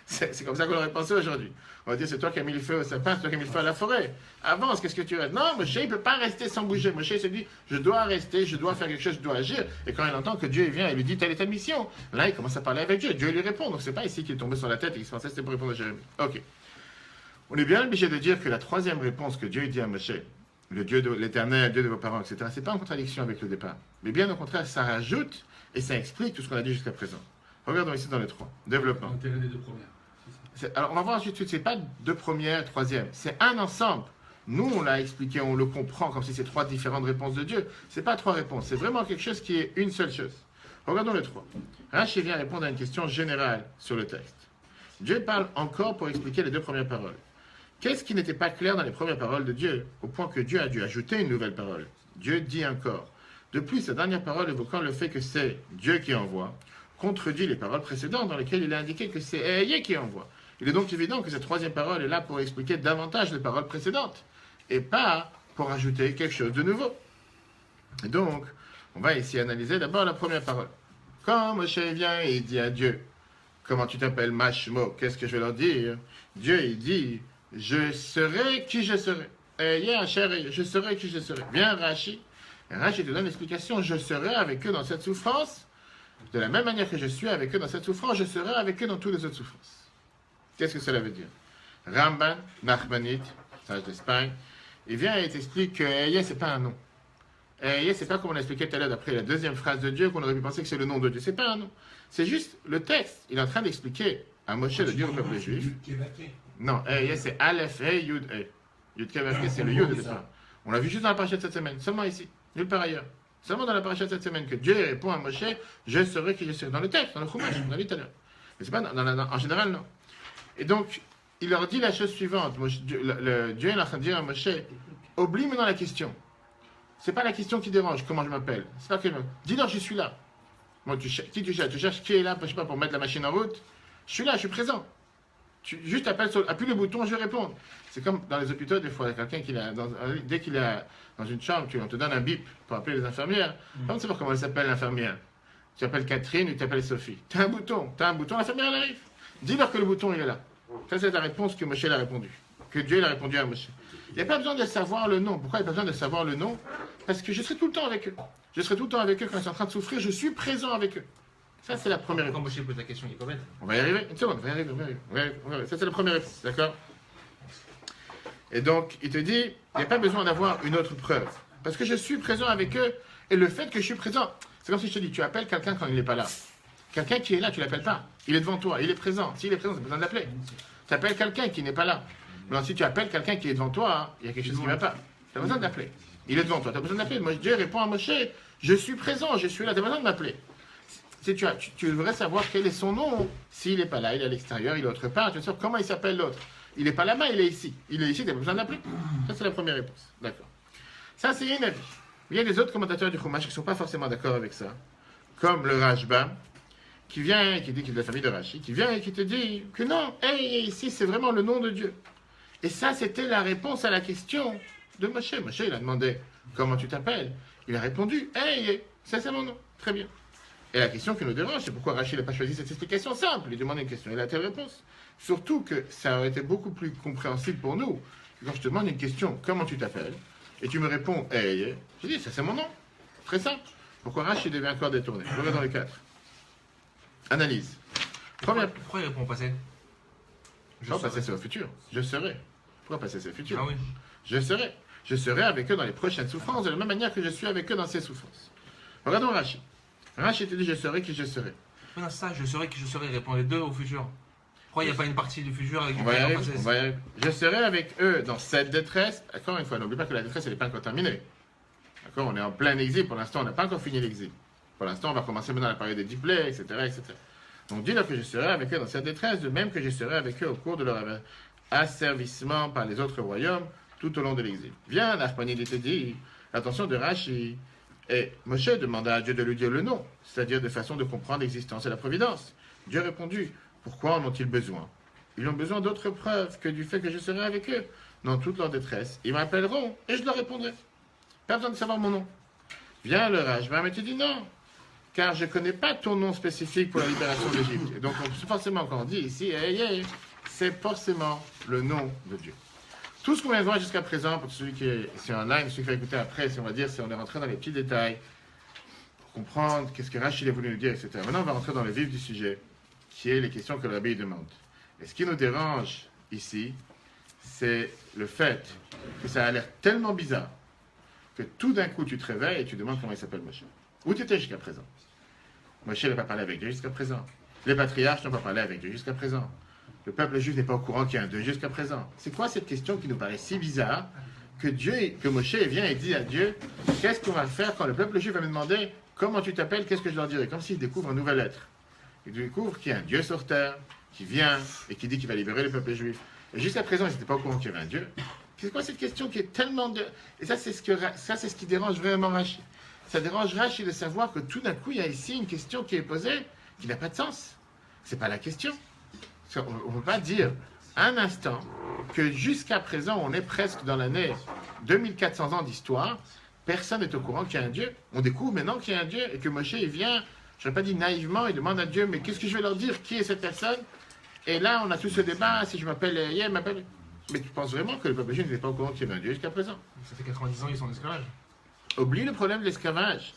C'est comme ça qu'on aurait pensé aujourd'hui. On va dire c'est toi qui as mis le feu au sapin, c'est toi qui as mis le feu à la forêt. Avance, qu'est-ce que tu restes? Non, Moshe, il ne peut pas rester sans bouger. Moshe se dit je dois rester, je dois faire quelque chose, je dois agir. Et quand il entend que Dieu vient et lui dit telle est ta mission, là, il commence à parler avec Dieu. Dieu lui répond. Donc, c'est pas ici qu'il est tombé sur la tête et qu'il se pensait que c'était pour répondre à Jérémie. Ok. On est bien obligé de dire que la troisième réponse que Dieu dit à Moshe, le Dieu de l'Éternel, Dieu de vos parents, etc., c'est pas en contradiction avec le départ. Mais bien au contraire, ça rajoute et ça explique tout ce qu'on a dit jusqu'à présent. Regardons ici dans les trois. Développement. L'intérêt des deux premières. Alors, on va voir ensuite, c'est pas deux premières, troisième, c'est un ensemble. Nous, on l'a expliqué, on le comprend comme si c'est trois différentes réponses de Dieu. C'est pas trois réponses, c'est vraiment quelque chose qui est une seule chose. Regardons les trois. Rachi vient répondre à une question générale sur le texte. Dieu parle encore pour expliquer les deux premières paroles. Qu'est-ce qui n'était pas clair dans les premières paroles de Dieu, au point que Dieu a dû ajouter une nouvelle parole? Dieu dit encore. De plus, la dernière parole évoquant le fait que c'est Dieu qui envoie, contredit les paroles précédentes dans lesquelles il a indiqué que c'est Ehyeh qui envoie. Il est donc évident que cette troisième parole est là pour expliquer davantage les paroles précédentes, et pas pour ajouter quelque chose de nouveau. Et donc, on va ici analyser d'abord la première parole. Quand Moshe vient et il dit à Dieu, comment tu t'appelles Mashmo, qu'est-ce que je vais leur dire? Dieu, il dit, je serai qui je serai. Je serai qui je serai. Viens Rachi. Et Rachi te donne l'explication, je serai avec eux dans cette souffrance. De la même manière que je suis avec eux dans cette souffrance, je serai avec eux dans toutes les autres souffrances. Qu'est-ce que cela veut dire? Ramban, Nachmanite, sage d'Espagne, il vient et t'explique que Ehyeh, ce n'est pas un nom. Ehyeh, ce n'est pas comme on a expliqué tout à l'heure d'après la deuxième phrase de Dieu qu'on aurait pu penser que c'est le nom de Dieu. Ce n'est pas un nom. C'est juste le texte. Il est en train d'expliquer à Moshe de dire au peuple juif. Non, Ehyeh, c'est Aleph, Hey, Yud, Hey. Yud, Kevavke, c'est le Yud de départ. On l'a vu juste dans la paracha de cette semaine, seulement ici, nulle part ailleurs. Seulement dans la paracha de cette semaine que Dieu répond à Moshe, je serai qui je serai. Dans le texte, dans le Chumash, on l'a vu tout à l'heure. Mais c'est pas en général, non. Et donc, il leur dit la chose suivante. Dieu est en train de dire à Moshe, oublie maintenant la question. C'est pas la question qui dérange, comment je m'appelle. C'est pas que dis-leur, je suis là. Bon, qui tu cherches? Tu cherches qui est là, je sais pas, pour mettre la machine en route? Je suis là, je suis présent. Tu juste appuie le bouton, je réponds. C'est comme dans les hôpitaux, des fois, quelqu'un dès qu'il est dans une chambre, on te donne un bip pour appeler les infirmières. Comment savoir comment elle s'appelle l'infirmière? Tu t'appelles Catherine ou tu t'appelles Sophie. Tu as un bouton, l'infirmière elle arrive. Dis-leur que le bouton il est là. Ça c'est la réponse que Moshe a répondu. Que Dieu a répondu à Moshe. Il n'y a pas besoin de savoir le nom. Pourquoi il n'y a pas besoin de savoir le nom? Parce que je serai tout le temps avec eux. Je serai tout le temps avec eux quand ils sont en train de souffrir. Je suis présent avec eux. Ça c'est la première Quand réponse. Moshe pose la question, il est pas bête. On va y arriver. Une seconde, on va y arriver. On va y arriver. Ça c'est la première réponse. D'accord? Et donc, il te dit, il n'y a pas besoin d'avoir une autre preuve. Parce que je suis présent avec eux. Et le fait que je suis présent, c'est comme si je te dis, tu appelles quelqu'un quand il n'est pas là. Quelqu'un qui est là, tu ne l'appelles pas. Il est devant toi, il est présent. S'il est présent, tu n'as pas besoin de l'appeler. Tu appelles quelqu'un qui n'est pas là. Alors, si tu appelles quelqu'un qui est devant toi, hein, il y a quelque chose qui ne va pas. Tu as besoin de l'appeler. Il est devant toi, tu as besoin de l'appeler. Moi, Dieu répond à Moshe, je suis présent, je suis là, tu as besoin de m'appeler. Si tu voudrais savoir quel est son nom, s'il n'est pas là, il est à l'extérieur, il est autre part, tu veux savoir comment il s'appelle l'autre. Il n'est pas là-bas, il est ici. Il est ici, tu n'as pas besoin d'appeler. Ça, c'est la première réponse. D'accord. Ça, c'est une avis. Il y a des autres commentateurs du Chumash qui ne sont pas forcément d'accord avec ça. Comme le Rashba, qui vient, qui dit qu'il est de la famille de Rashi, qui vient et qui te dit que non, ici, c'est vraiment le nom de Dieu. Et ça, c'était la réponse à la question de Moshe. Moshe, il a demandé, comment tu t'appelles? Il a répondu, ça, c'est mon nom. Très bien. Et la question qui nous dérange, c'est pourquoi Rashi n'a pas choisi cette explication simple. Il demande une question, il a telle réponse. Surtout que ça aurait été beaucoup plus compréhensible pour nous que quand je te demande une question, comment tu t'appelles, et tu me réponds, je dis, ça c'est mon nom. Très simple. Pourquoi Rashi devait encore détourner? Je reviens dans les quatre. Analyse. Première. Pourquoi il répond au passé? Pourquoi passer c'est au futur? Je serai. Pourquoi passer c'est au futur? Ah oui. Je serai. Je serai avec eux dans les prochaines souffrances, de la même manière que je suis avec eux dans ces souffrances. Regardons Rashi. Rashi te dit, je serai qui je serai. Mais non, ça, je serai qui je serai, il répond les deux au futur. Pourquoi il n'y a pas une partie du futur avec On du va y présent arriver, passé? on va y arriver. Je serai avec eux dans cette détresse. Encore une fois, n'oublie pas que la détresse, elle n'est pas encore terminée. D'accord? On est en plein exil. Pour l'instant, on n'a pas encore fini l'exil. Pour l'instant, on va commencer maintenant la période des diplômes, etc., etc. Donc, dis-leur que je serai avec eux dans cette détresse, de même que je serai avec eux au cours de leur asservissement par les autres royaumes tout au long de l'exil. Viens, Nachmanide te dit, l'attention de Rashi. Et Moshe demanda à Dieu de lui dire le nom, c'est-à-dire de façon de comprendre l'existence et la providence. Dieu répondit, pourquoi en ont-ils besoin? Ils ont besoin d'autres preuves que du fait que je serai avec eux. Dans toute leur détresse, ils m'appelleront et je leur répondrai. Pas besoin de savoir mon nom. Viens le Rashbam et te dit non, car je ne connais pas ton nom spécifique pour la libération d'Égypte. Et donc, forcément, quand on dit ici, c'est forcément le nom de Dieu. Tout ce qu'on vient de voir jusqu'à présent, pour celui qui est ici en ligne, celui qui va écouter après, si on va dire, si on est rentré dans les petits détails, pour comprendre qu'est-ce que Rachid a voulu nous dire, etc. Maintenant, on va rentrer dans le vif du sujet, qui est les questions que le rabbi demande. Et ce qui nous dérange ici, c'est le fait que ça a l'air tellement bizarre que tout d'un coup tu te réveilles et tu demandes comment il s'appelle Moshe. Où tu étais jusqu'à présent? Moshe n'a pas parlé avec Dieu jusqu'à présent. Les patriarches n'ont pas parlé avec Dieu jusqu'à présent. Le peuple juif n'est pas au courant qu'il y a un Dieu jusqu'à présent. C'est quoi cette question qui nous paraît si bizarre que Moshe vient et dit à Dieu, qu'est-ce qu'on va faire quand le peuple juif va me demander comment tu t'appelles, qu'est-ce que je leur dirai? Comme s'il découvre un nouvel être. Il découvre qu'il y a un Dieu sur terre qui vient et qui dit qu'il va libérer le peuple juif. Et jusqu'à présent, ils n'étaient pas au courant qu'il y avait un Dieu. C'est quoi cette question qui est tellement... Et ça, c'est ce qui dérange vraiment Rashi. Ça dérange Rashi de savoir que tout d'un coup, il y a ici une question qui est posée qui n'a pas de sens. C'est pas la question. On ne peut pas dire un instant que jusqu'à présent, on est presque dans l'année 2400 ans d'histoire, personne n'est au courant qu'il y a un Dieu. On découvre maintenant qu'il y a un Dieu et que Moshe, il vient, je n'aurais pas dit naïvement, il demande à Dieu, mais qu'est-ce que je vais leur dire? Qui est cette personne? Et là, on a tout ce débat, si je m'appelle Yeh, m'appelle... Mais tu penses vraiment que le peuple juif n'était pas au courant qu'il y avait un Dieu jusqu'à présent? Ça fait 90 ans qu'ils sont en esclavage. Oublie le problème de l'esclavage.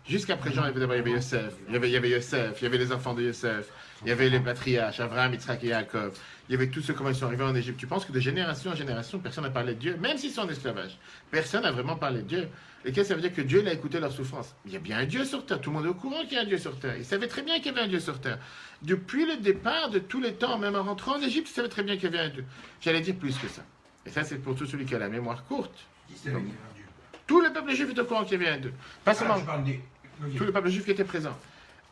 Jusqu'à présent, il y avait Yosef, il y avait Yosef, il y avait les enfants de Yosef, il y avait les patriarches, Abraham, Yitzhak et Yaakov, il y avait tous ceux comment ils sont arrivés en Égypte. Tu penses que de génération en génération, personne n'a parlé de Dieu, même s'ils sont en esclavage. Personne n'a vraiment parlé de Dieu. Et qu'est-ce que ça veut dire que Dieu a écouté leur souffrance? Il y a bien un Dieu sur terre, tout le monde est au courant qu'il y a un Dieu sur terre. Ils savaient très bien qu'il y avait un Dieu sur terre. Depuis le départ de tous les temps, même en rentrant en Égypte, ils savaient très bien qu'il y avait un Dieu. J'allais dire plus que ça. Et ça, c'est pour tout celui qui a la mémoire courte. Qui savait qu'il y avait un Dieu? Tout le peuple juif est au courant qu'il y avait un Dieu. Pas seulement Je parle des... tout le peuple juif qui était présent.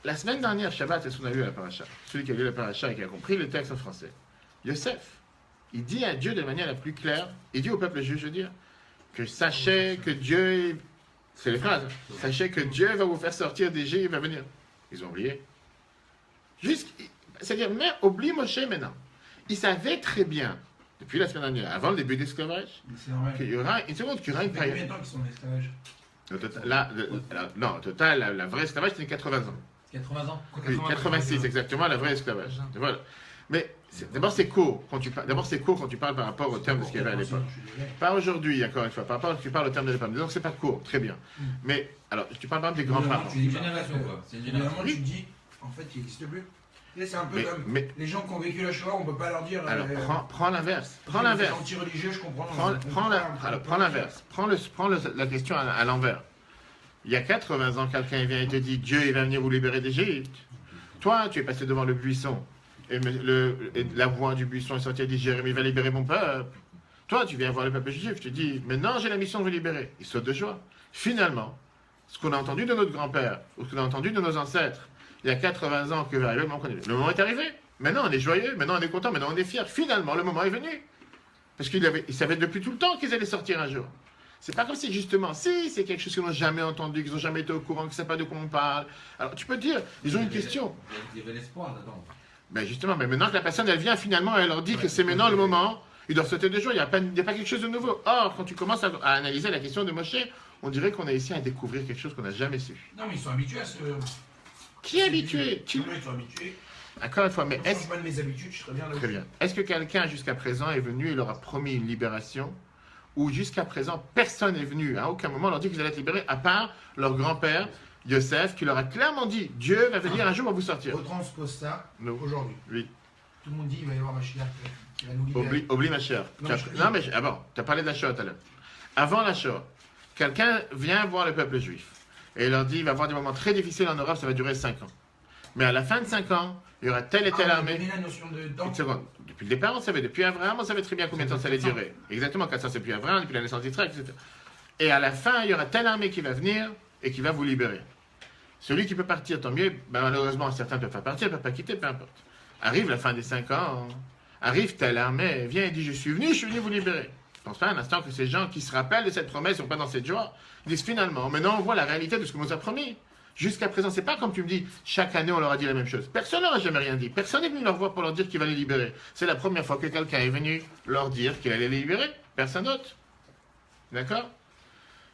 La semaine dernière, Shabbat, c'est ce qu'on a lu à la paracha. Celui qui a lu la paracha et qui a compris le texte en français. Yosef, il dit à Dieu de manière la plus claire, il dit au peuple juif, je veux dire, que sachez que Dieu, c'est les phrases, sachez que Dieu va vous faire sortir d'Égypte, il va venir. Ils ont oublié. C'est-à-dire, mais oublie Moshe maintenant. Il savait très bien, depuis la semaine dernière, avant le début de l'esclavage, C'est normal. qu'il y aura une seconde, qu'il y aura une Ça fait période. combien de temps qu'ils sont en esclavage? Non, au total, la vraie esclavage, c'était 80 ans. 80 ans. Oui, 86 exactement, la vraie esclavage. Voilà. Mais d'abord c'est court quand tu parles par rapport au terme de ce qu'il y avait à l'époque. Pas aujourd'hui, encore une fois. Par rapport, tu parles au terme de l'époque. Donc c'est pas court, très bien. Mais alors, tu parles par exemple des grands-parents. C'est une génération, quoi. C'est une génération. Généralement, tu dis, en fait, il n'existe plus. Et c'est un peu comme Mais les gens qui ont vécu la Shoah, on ne peut pas leur dire. alors prends l'inverse. Prends l'inverse. Anti-religieux, je comprends. Prends l'inverse. Prends la question à l'envers. Il y a 80 ans, quelqu'un vient et te dit Dieu il va venir vous libérer d'Égypte. Toi, tu es passé devant le buisson. Et la voix du buisson est sortie et dit Jérémie va libérer mon peuple. Toi, tu viens voir le peuple juif. Tu dis maintenant j'ai la mission de vous libérer. Il saute de joie. Finalement, ce qu'on a entendu de notre grand-père, ou ce qu'on a entendu de nos ancêtres, il y a 80 ans que va arriver le moment qu'on est. Le moment est arrivé. Maintenant on est joyeux, maintenant on est content, maintenant on est fier. Finalement, le moment est venu. Parce qu'il savait depuis tout le temps qu'ils allaient sortir un jour. C'est pas comme si justement, si c'est quelque chose qu'ils n'ont jamais entendu, qu'ils n'ont jamais été au courant, qu'ils ne savent pas de quoi on parle. Alors tu peux dire, ils ont une question. Il y avait l'espoir là-dedans. Ben justement, mais maintenant que la personne elle vient finalement, elle leur dit que c'est maintenant le moment, ils doivent sauter de joie, il n'y a pas quelque chose de nouveau. Or, quand tu commences à analyser la question de Moshe, on dirait qu'on est ici à découvrir quelque chose qu'on n'a jamais su. Non, mais ils sont habitués à ce. Qui est habitué? Ils sont habitués. Encore une fois, mais Je est-ce... change pas de mes habitudes, je serais bien là. Très bien. Est-ce que quelqu'un jusqu'à présent est venu et leur a promis une libération? Ou jusqu'à présent, personne n'est venu, à aucun moment, leur dit qu'ils allaient être libérés, à part leur grand-père, Yosef, qui leur a clairement dit Dieu va venir un jour, va vous sortir. Retranspose ça Non. aujourd'hui. Oui. Tout le monde dit il va y avoir Mashiach qui va nous libérer. Oublie ma chère. Non, Non, mais ah bon, tu as parlé de la Shoah tout à l'heure. Avant la Shoah, quelqu'un vient voir le peuple juif et il leur dit il va y avoir des moments très difficiles en Europe, ça va durer 5 ans. Mais à la fin de 5 ans, il y aura telle et telle armée. La notion de Une seconde. Depuis le départ, on savait, depuis Abraham, on savait très bien combien de temps ça allait durer. Exactement, 400, c'est depuis Abraham, depuis la naissance d'Israël, etc. Et à la fin, il y aura telle armée qui va venir et qui va vous libérer. Celui qui peut partir, tant mieux. Ben, malheureusement, certains ne peuvent pas partir, ne peuvent pas quitter, peu importe. Arrive la fin des 5 ans, arrive telle armée, vient et dit, je suis venu vous libérer. Je ne pense pas un instant que ces gens qui se rappellent de cette promesse, ne sont pas dans cette joie, disent finalement, maintenant on voit la réalité de ce qu'on nous a promis. Jusqu'à présent, c'est pas comme tu me dis, chaque année on leur a dit la même chose. Personne leur a jamais rien dit. Personne n'est venu leur voir pour leur dire qu'il va les libérer. C'est la première fois que quelqu'un est venu leur dire qu'il allait les libérer. Personne d'autre. D'accord?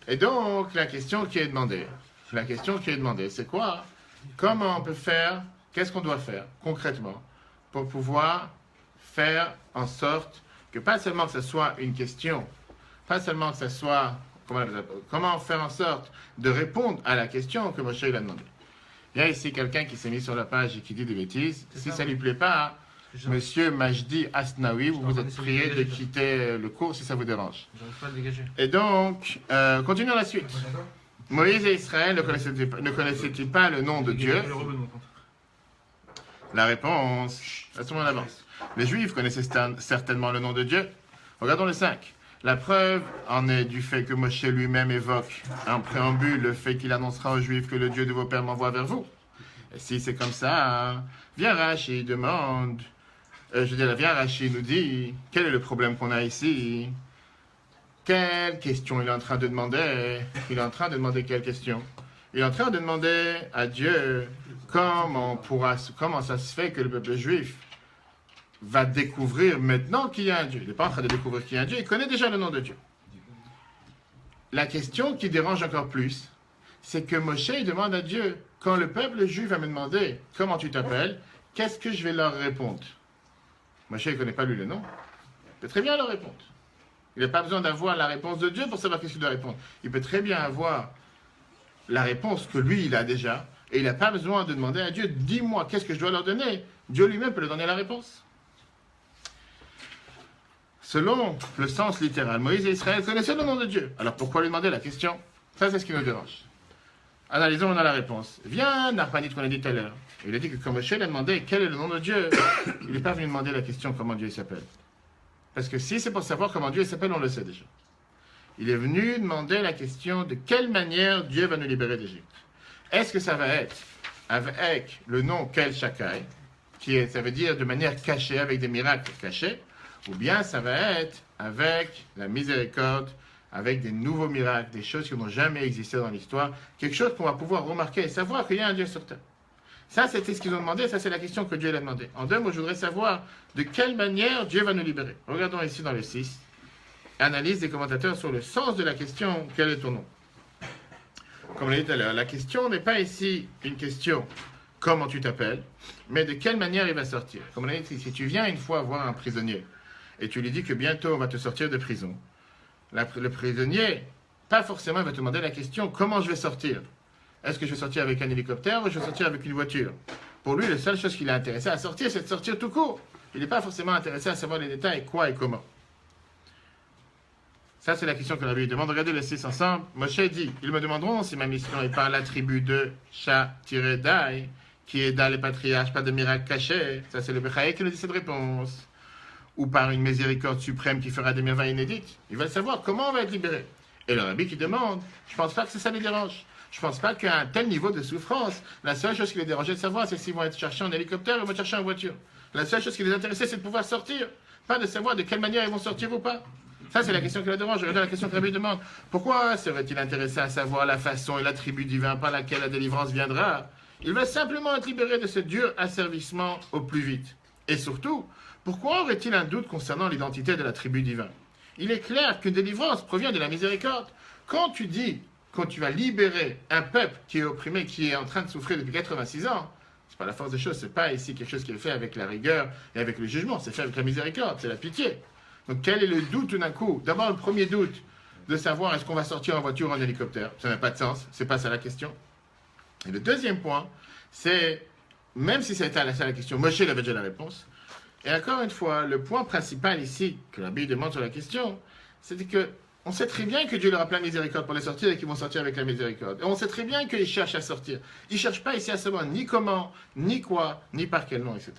Et donc, la question qui est demandée, c'est quoi? Comment on peut faire, qu'est-ce qu'on doit faire concrètement pour pouvoir faire en sorte que pas seulement que ce soit une question, pas seulement que ce soit, comment faire en sorte de répondre à la question que Moshe il a demandé. Il y a ici quelqu'un qui s'est mis sur la page et qui dit des bêtises. Si ça ne lui plaît pas, Monsieur Majdi Asnaoui, vous êtes prié de quitter le cours si ça vous dérange. J'arrive pas à le dégager. Et donc, continuons la suite. Moïse et Israël ne connaissaient-ils pas le nom de Dieu? La réponse, à ce moment avance. Les Juifs connaissaient certainement le nom de Dieu. Regardons le 5. La preuve en est du fait que Moshe lui-même évoque en préambule le fait qu'il annoncera aux Juifs que le Dieu de vos pères m'envoie vers vous. Et si c'est comme ça, viens Rachi demande, viens Rachi nous dit, quel est le problème qu'on a ici? Quelle question il est en train de demander? Il est en train de demander quelle question? Il est en train de demander à Dieu comment ça se fait que le peuple juif va découvrir maintenant qu'il y a un Dieu. Il n'est pas en train de découvrir qu'il y a un Dieu, il connaît déjà le nom de Dieu. La question qui dérange encore plus, c'est que Moshe demande à Dieu, quand le peuple juif va me demander comment tu t'appelles, qu'est-ce que je vais leur répondre? Moshe ne connaît pas lui le nom, il peut très bien leur répondre. Il n'a pas besoin d'avoir la réponse de Dieu pour savoir qu'est-ce qu'il doit répondre. Il peut très bien avoir la réponse que lui, il a déjà, et il n'a pas besoin de demander à Dieu, dis-moi, qu'est-ce que je dois leur donner? Dieu lui-même peut lui donner la réponse. Selon le sens littéral, Moïse et Israël connaissaient le nom de Dieu. Alors pourquoi lui demander la question? Ça, c'est ce qui nous dérange. Analysons, on a la réponse. Viens, Narpanite, qu'on a dit tout à l'heure. Il a dit que quand Moshe a demandé quel est le nom de Dieu, il n'est pas venu demander la question comment Dieu s'appelle. Parce que si c'est pour savoir comment Dieu s'appelle, on le sait déjà. Il est venu demander la question de quelle manière Dieu va nous libérer d'Égypte. Est-ce que ça va être avec le nom Kel Shakai, ça veut dire de manière cachée, avec des miracles cachés, ou bien ça va être avec la miséricorde, avec des nouveaux miracles, des choses qui n'ont jamais existé dans l'histoire, quelque chose qu'on va pouvoir remarquer et savoir qu'il y a un Dieu sur terre. Ça, c'était ce qu'ils ont demandé, ça c'est la question que Dieu a demandé. En deux mots, je voudrais savoir de quelle manière Dieu va nous libérer. Regardons ici dans le 6. Analyse des commentateurs sur le sens de la question, quel est ton nom? Comme on l'a dit tout à l'heure, la question n'est pas ici une question, comment tu t'appelles, mais de quelle manière il va sortir. Comme on l'a dit, si tu viens une fois voir un prisonnier, et tu lui dis que bientôt on va te sortir de prison, le prisonnier, pas forcément, il va te demander la question, comment je vais sortir? Est-ce que je vais sortir avec un hélicoptère ou je vais sortir avec une voiture? Pour lui, la seule chose qui l'a intéressé à sortir, c'est de sortir tout court. Il n'est pas forcément intéressé à savoir les détails, quoi et comment. Ça, c'est la question que la Bible demande. Regardez les 6 ensemble. Moshe dit, ils me demanderont si ma mission est par la tribu de Sha-Dai, qui est dans les patriarches, pas de miracle caché. Ça, c'est le Bechaï qui nous dit cette réponse. Ou par une miséricorde suprême qui fera des merveilles inédites. Ils veulent savoir comment on va être libéré. Et le Rabbi qui demande, je ne pense pas que ça les dérange. Je ne pense pas qu'à un tel niveau de souffrance, la seule chose qui les dérangeait de savoir, c'est s'ils vont être cherchés en hélicoptère ou vont être cherchés en voiture. La seule chose qui les intéressait, c'est de pouvoir sortir. Pas de savoir de quelle manière ils vont sortir ou pas. Ça, c'est la question qui les dérange. Regardez la question que Rabbi demande. Pourquoi serait-il intéressé à savoir la façon et l'attribut divin par laquelle la délivrance viendra? Il veut simplement être libéré de ce dur asservissement au plus vite. Et surtout, pourquoi aurait-il un doute concernant l'identité de l'attribut divin? Il est clair qu'une délivrance provient de la miséricorde. Quand tu vas libérer un peuple qui est opprimé, qui est en train de souffrir depuis 86 ans, c'est pas la force des choses, c'est pas ici quelque chose qui est fait avec la rigueur et avec le jugement, c'est fait avec la miséricorde, c'est la pitié. Donc quel est le doute tout d'un coup? D'abord le premier doute de savoir est-ce qu'on va sortir en voiture ou en hélicoptère, ça n'a pas de sens, c'est pas ça la question. Et le deuxième point, c'est, même si c'était la question, Moshe avait déjà la réponse, et encore une fois, le point principal ici que la Bible demande sur la question, c'est que on sait très bien que Dieu leur a plein de miséricorde pour les sortir et qu'ils vont sortir avec la miséricorde. Et on sait très bien qu'ils cherchent à sortir. Ils ne cherchent pas ici à savoir ni comment, ni quoi, ni par quel nom, etc.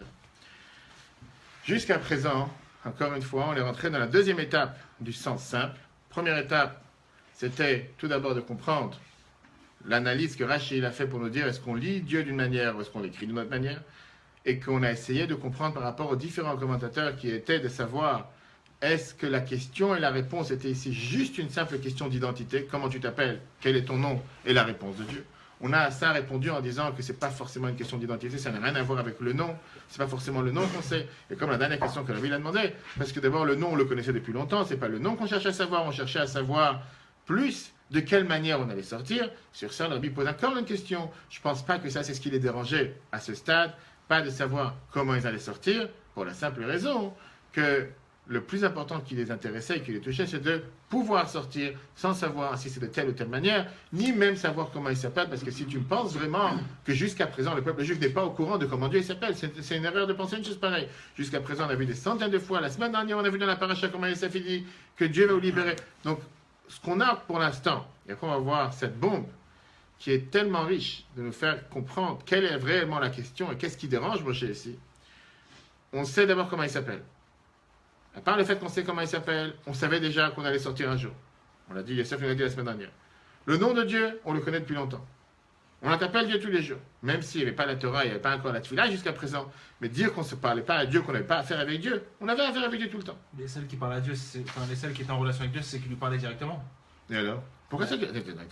Jusqu'à présent, encore une fois, on est rentré dans la deuxième étape du sens simple. Première étape, c'était tout d'abord de comprendre l'analyse que Rashi a fait pour nous dire est-ce qu'on lit Dieu d'une manière ou est-ce qu'on l'écrit d'une autre manière. et qu'on a essayé de comprendre par rapport aux différents commentateurs qui étaient de savoir est-ce que la question et la réponse étaient ici juste une simple question d'identité, comment tu t'appelles, quel est ton nom, et la réponse de Dieu. On a à ça répondu en disant que ce n'est pas forcément une question d'identité, ça n'a rien à voir avec le nom, ce n'est pas forcément le nom qu'on sait. Et comme la dernière question que la Bible a demandé, parce que d'abord le nom on le connaissait depuis longtemps, ce n'est pas le nom qu'on cherche à savoir, on cherchait à savoir plus de quelle manière on allait sortir. Sur ça, la Bible pose encore une question. Je ne pense pas que ça c'est ce qui les dérangeait à ce stade, pas de savoir comment ils allaient sortir, pour la simple raison que le plus important qui les intéressait et qui les touchait, c'est de pouvoir sortir sans savoir si c'est de telle ou telle manière, ni même savoir comment il s'appelle, parce que si tu penses vraiment que jusqu'à présent, le peuple juif n'est pas au courant de comment Dieu il s'appelle, c'est une erreur de penser une chose pareille. Jusqu'à présent, on a vu des centaines de fois, la semaine dernière, on a vu dans la paracha comment il s'est dit que Dieu va vous libérer. Donc, ce qu'on a pour l'instant, et après on va voir cette bombe qui est tellement riche de nous faire comprendre quelle est réellement la question et qu'est-ce qui dérange Moshe ici. On sait d'abord comment il s'appelle. À part le fait qu'on sait comment il s'appelle, on savait déjà qu'on allait sortir un jour. On l'a dit, Yosef l'a dit la semaine dernière. Le nom de Dieu, on le connaît depuis longtemps. On appelle Dieu tous les jours. Même s'il n'y avait pas la Torah, il n'y avait pas encore la Tefila jusqu'à présent. Mais dire qu'on ne se parlait pas à Dieu, qu'on n'avait pas affaire avec Dieu, on avait affaire avec Dieu tout le temps. Les seuls qui parlent à Dieu, les seuls qui étaient en relation avec Dieu, c'est qui lui parlaient directement. Et alors pourquoi ça directement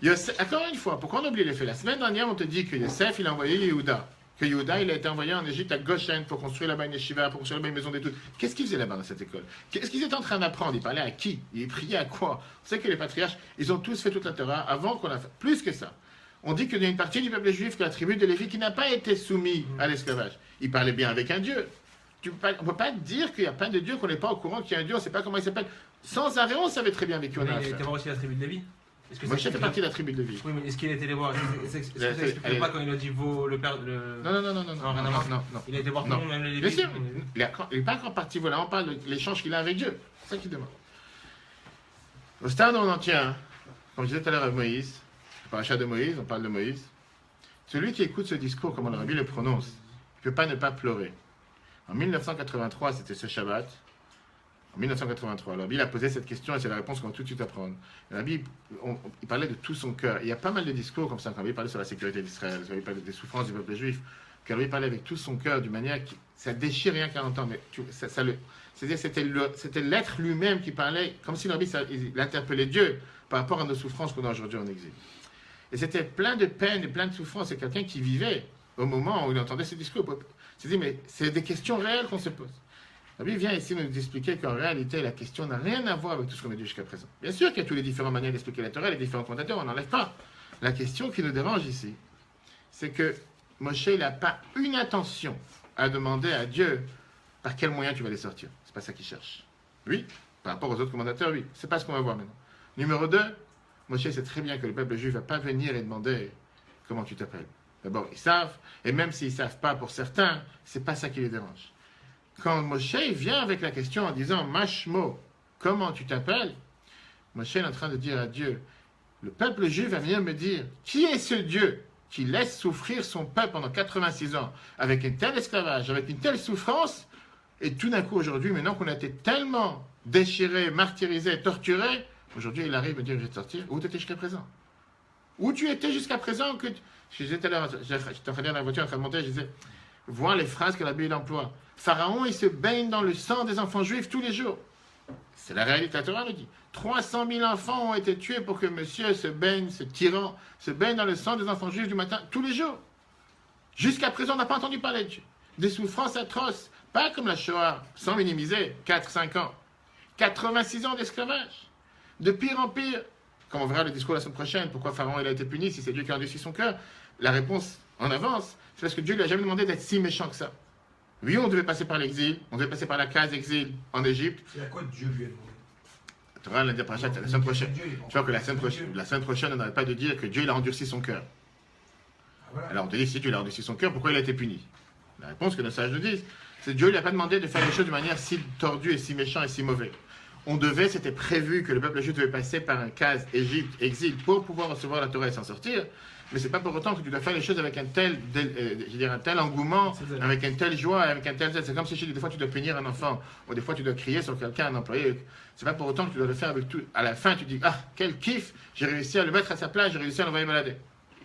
Yosef, encore une fois, pourquoi on oublie les faits? La semaine dernière, on te dit que Yosef, il a envoyé Yehuda. Que Yehuda, il a été envoyé en Égypte à Goshen pour construire là-bas une yeshiva, pour construire là-bas une maison d'études. Qu'est-ce qu'il faisait là-bas dans cette école? Qu'est-ce qu'ils étaient en train d'apprendre? Il parlait à qui? Il priait à quoi? On sait que les patriarches, ils ont tous fait toute la Torah avant qu'on a fait. Plus que ça. On dit qu'il y a une partie du peuple juif, que la tribu de Lévi, qui n'a pas été soumise à l'esclavage. Il parlait bien avec un Dieu. On ne peut pas dire qu'il n'y a pas de Dieu, qu'on n'est pas au courant qu'il y a un Dieu, on ne sait pas comment il s'appelle. Sans arrêt, on savait très bien avec qui on a Il a affaire. été voir aussi la tribu de Lévi. Moi, je fais partie de la tribu de Lévi. Oui, mais est-ce qu'il a été les voir? Est-ce que ça n'explique pas quand il a dit le père. Non. Il a été voir tout le monde, même les Bien Lévis. sûr, il n'est pas encore parti, voilà, on parle de l'échange qu'il a avec Dieu. C'est ça qu'il demande. Au stade où on en tient, comme je disais tout à l'heure avec Moïse, le parachat de Moïse, on parle de Moïse, celui qui écoute ce discours, comme on l'aurait vu le prononce, il ne peut pas ne pas pleurer. En 1983, c'était ce Shabbat. En 1983, Rabbi a posé cette question et c'est la réponse qu'on va tout de suite apprendre. Rabbi, il parlait de tout son cœur. Il y a pas mal de discours comme ça, quand Rabbi parlait sur la sécurité d'Israël, quand Rabbi parlait des souffrances du peuple juif, quand Rabbi parlait avec tout son cœur d'une manière qui, ça déchire rien qu'à entendre. Mais c'est-à-dire c'était l'être lui-même qui parlait, comme si Rabbi il interpellait Dieu par rapport à nos souffrances qu'on a aujourd'hui en exil. Et c'était plein de peine et plein de souffrances. C'est quelqu'un qui vivait au moment où il entendait ce discours. Il dit, mais c'est des questions réelles qu'on se pose. Rabbi vient ici nous expliquer qu'en réalité, la question n'a rien à voir avec tout ce qu'on a dit jusqu'à présent. Bien sûr qu'il y a toutes les différentes manières d'expliquer la Torah, les différents commentateurs, on n'enlève pas. La question qui nous dérange ici, c'est que Moshe, il n'a pas une intention à demander à Dieu par quel moyen tu vas les sortir. C'est pas ça qu'il cherche. Oui, par rapport aux autres commentateurs, oui. C'est pas ce qu'on va voir maintenant. Numéro 2, Moshe sait très bien que le peuple juif ne va pas venir et demander comment tu t'appelles. D'abord, ils savent, et même s'ils ne savent pas pour certains, c'est pas ça qui les dérange. Quand Moshe vient avec la question en disant « Mashmo, comment tu t'appelles ?» Moshe est en train de dire à Dieu, le peuple juif va venir me dire « Qui est ce Dieu qui laisse souffrir son peuple pendant 86 ans avec un tel esclavage, avec une telle souffrance ?» Et tout d'un coup aujourd'hui, maintenant qu'on a été tellement déchirés, martyrisés, torturés, aujourd'hui il arrive à me dire « Je vais te sortir. » Où tu étais jusqu'à présent? Où tu étais jusqu'à présent que je disais tout à l'heure, j'étais en train de dire dans la voiture, en train de monter, je disais « Vois les phrases que la Bible emploie. » Pharaon, il se baigne dans le sang des enfants juifs tous les jours. C'est la réalité, la Torah nous dit. 300 000 enfants ont été tués pour que monsieur se baigne, ce tyran, se baigne dans le sang des enfants juifs du matin, tous les jours. Jusqu'à présent, on n'a pas entendu parler de Dieu. Des souffrances atroces, pas comme la Shoah, sans minimiser, 4-5 ans. 86 ans d'esclavage. De pire en pire. Comme on verra le discours la semaine prochaine, pourquoi Pharaon il a été puni, si c'est Dieu qui a endurci son cœur, la réponse en avance, c'est parce que Dieu ne lui a jamais demandé d'être si méchant que ça. Oui, on devait passer par l'exil, on devait passer par la case exil en Égypte. C'est à quoi Dieu lui a demandé? Tu vas la dire la semaine prochaine. Tu vois que la semaine prochaine, on n'arrête pas de dire que Dieu il a endurci son cœur. Ah, voilà. Alors on te dit, si Dieu a endurci son cœur, pourquoi il a été puni? La réponse que nos sages nous disent, c'est que Dieu ne lui a pas demandé de faire les choses de manière si tordue et si méchante et si mauvaise. On devait, c'était prévu que le peuple juif devait passer par un case Égypte, exil, pour pouvoir recevoir la Torah et s'en sortir. Mais c'est pas pour autant que tu dois faire les choses avec un tel, un tel engouement, avec une telle joie, avec un tel zèle. C'est comme si je dis, des fois tu dois punir un enfant, ou des fois tu dois crier sur quelqu'un, un employé. C'est pas pour autant que tu dois le faire avec tout. À la fin, tu dis, ah, quel kiff, j'ai réussi à le mettre à sa place, j'ai réussi à l'envoyer balader.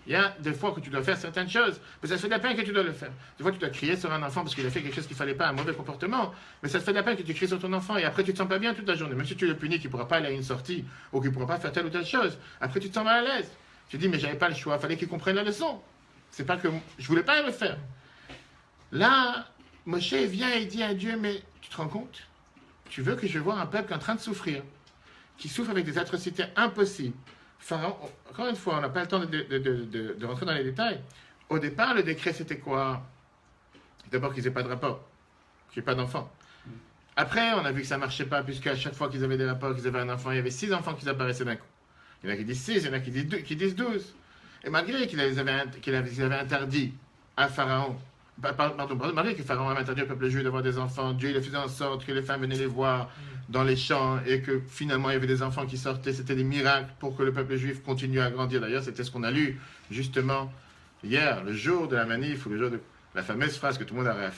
Il y a des fois que tu dois faire certaines choses, mais ça te fait de la peine que tu dois le faire. Des fois, tu dois crier sur un enfant parce qu'il a fait quelque chose qu'il ne fallait pas, un mauvais comportement, mais ça te fait de la peine que tu cries sur ton enfant et après tu te sens pas bien toute la journée. Même si tu le punis qu'il ne pourra pas aller à une sortie ou qu'il ne pourra pas faire telle ou telle chose, après tu te sens mal à l'aise. Tu dis, mais j'avais pas le choix, il fallait qu'il comprenne la leçon. C'est pas que je voulais pas le faire. Là, Moshe vient et dit à Dieu, mais tu te rends compte? Tu veux que je vois un peuple qui est en train de souffrir, qui souffre avec des atrocités impossibles. Pharaon, encore une fois, on n'a pas le temps de rentrer dans les détails. Au départ, le décret, c'était quoi? D'abord qu'ils n'aient pas de rapport, qu'il n'y ait pas d'enfant. Après, on a vu que ça ne marchait pas, puisqu'à chaque fois qu'ils avaient des rapports, qu'ils avaient un enfant, il y avait 6 enfants qui apparaissaient d'un coup. Il y en a qui disent 6, il y en a qui disent 12. Et malgré qu'ils avaient interdit à Pharaon, malgré que Pharaon avait interdit au peuple juif d'avoir des enfants, Dieu il faisait en sorte que les femmes venaient les voir dans les champs et que finalement il y avait des enfants qui sortaient, c'était des miracles pour que le peuple juif continue à grandir. D'ailleurs, c'était ce qu'on a lu justement hier, le jour de la manif, ou le jour de la fameuse phrase que tout le monde a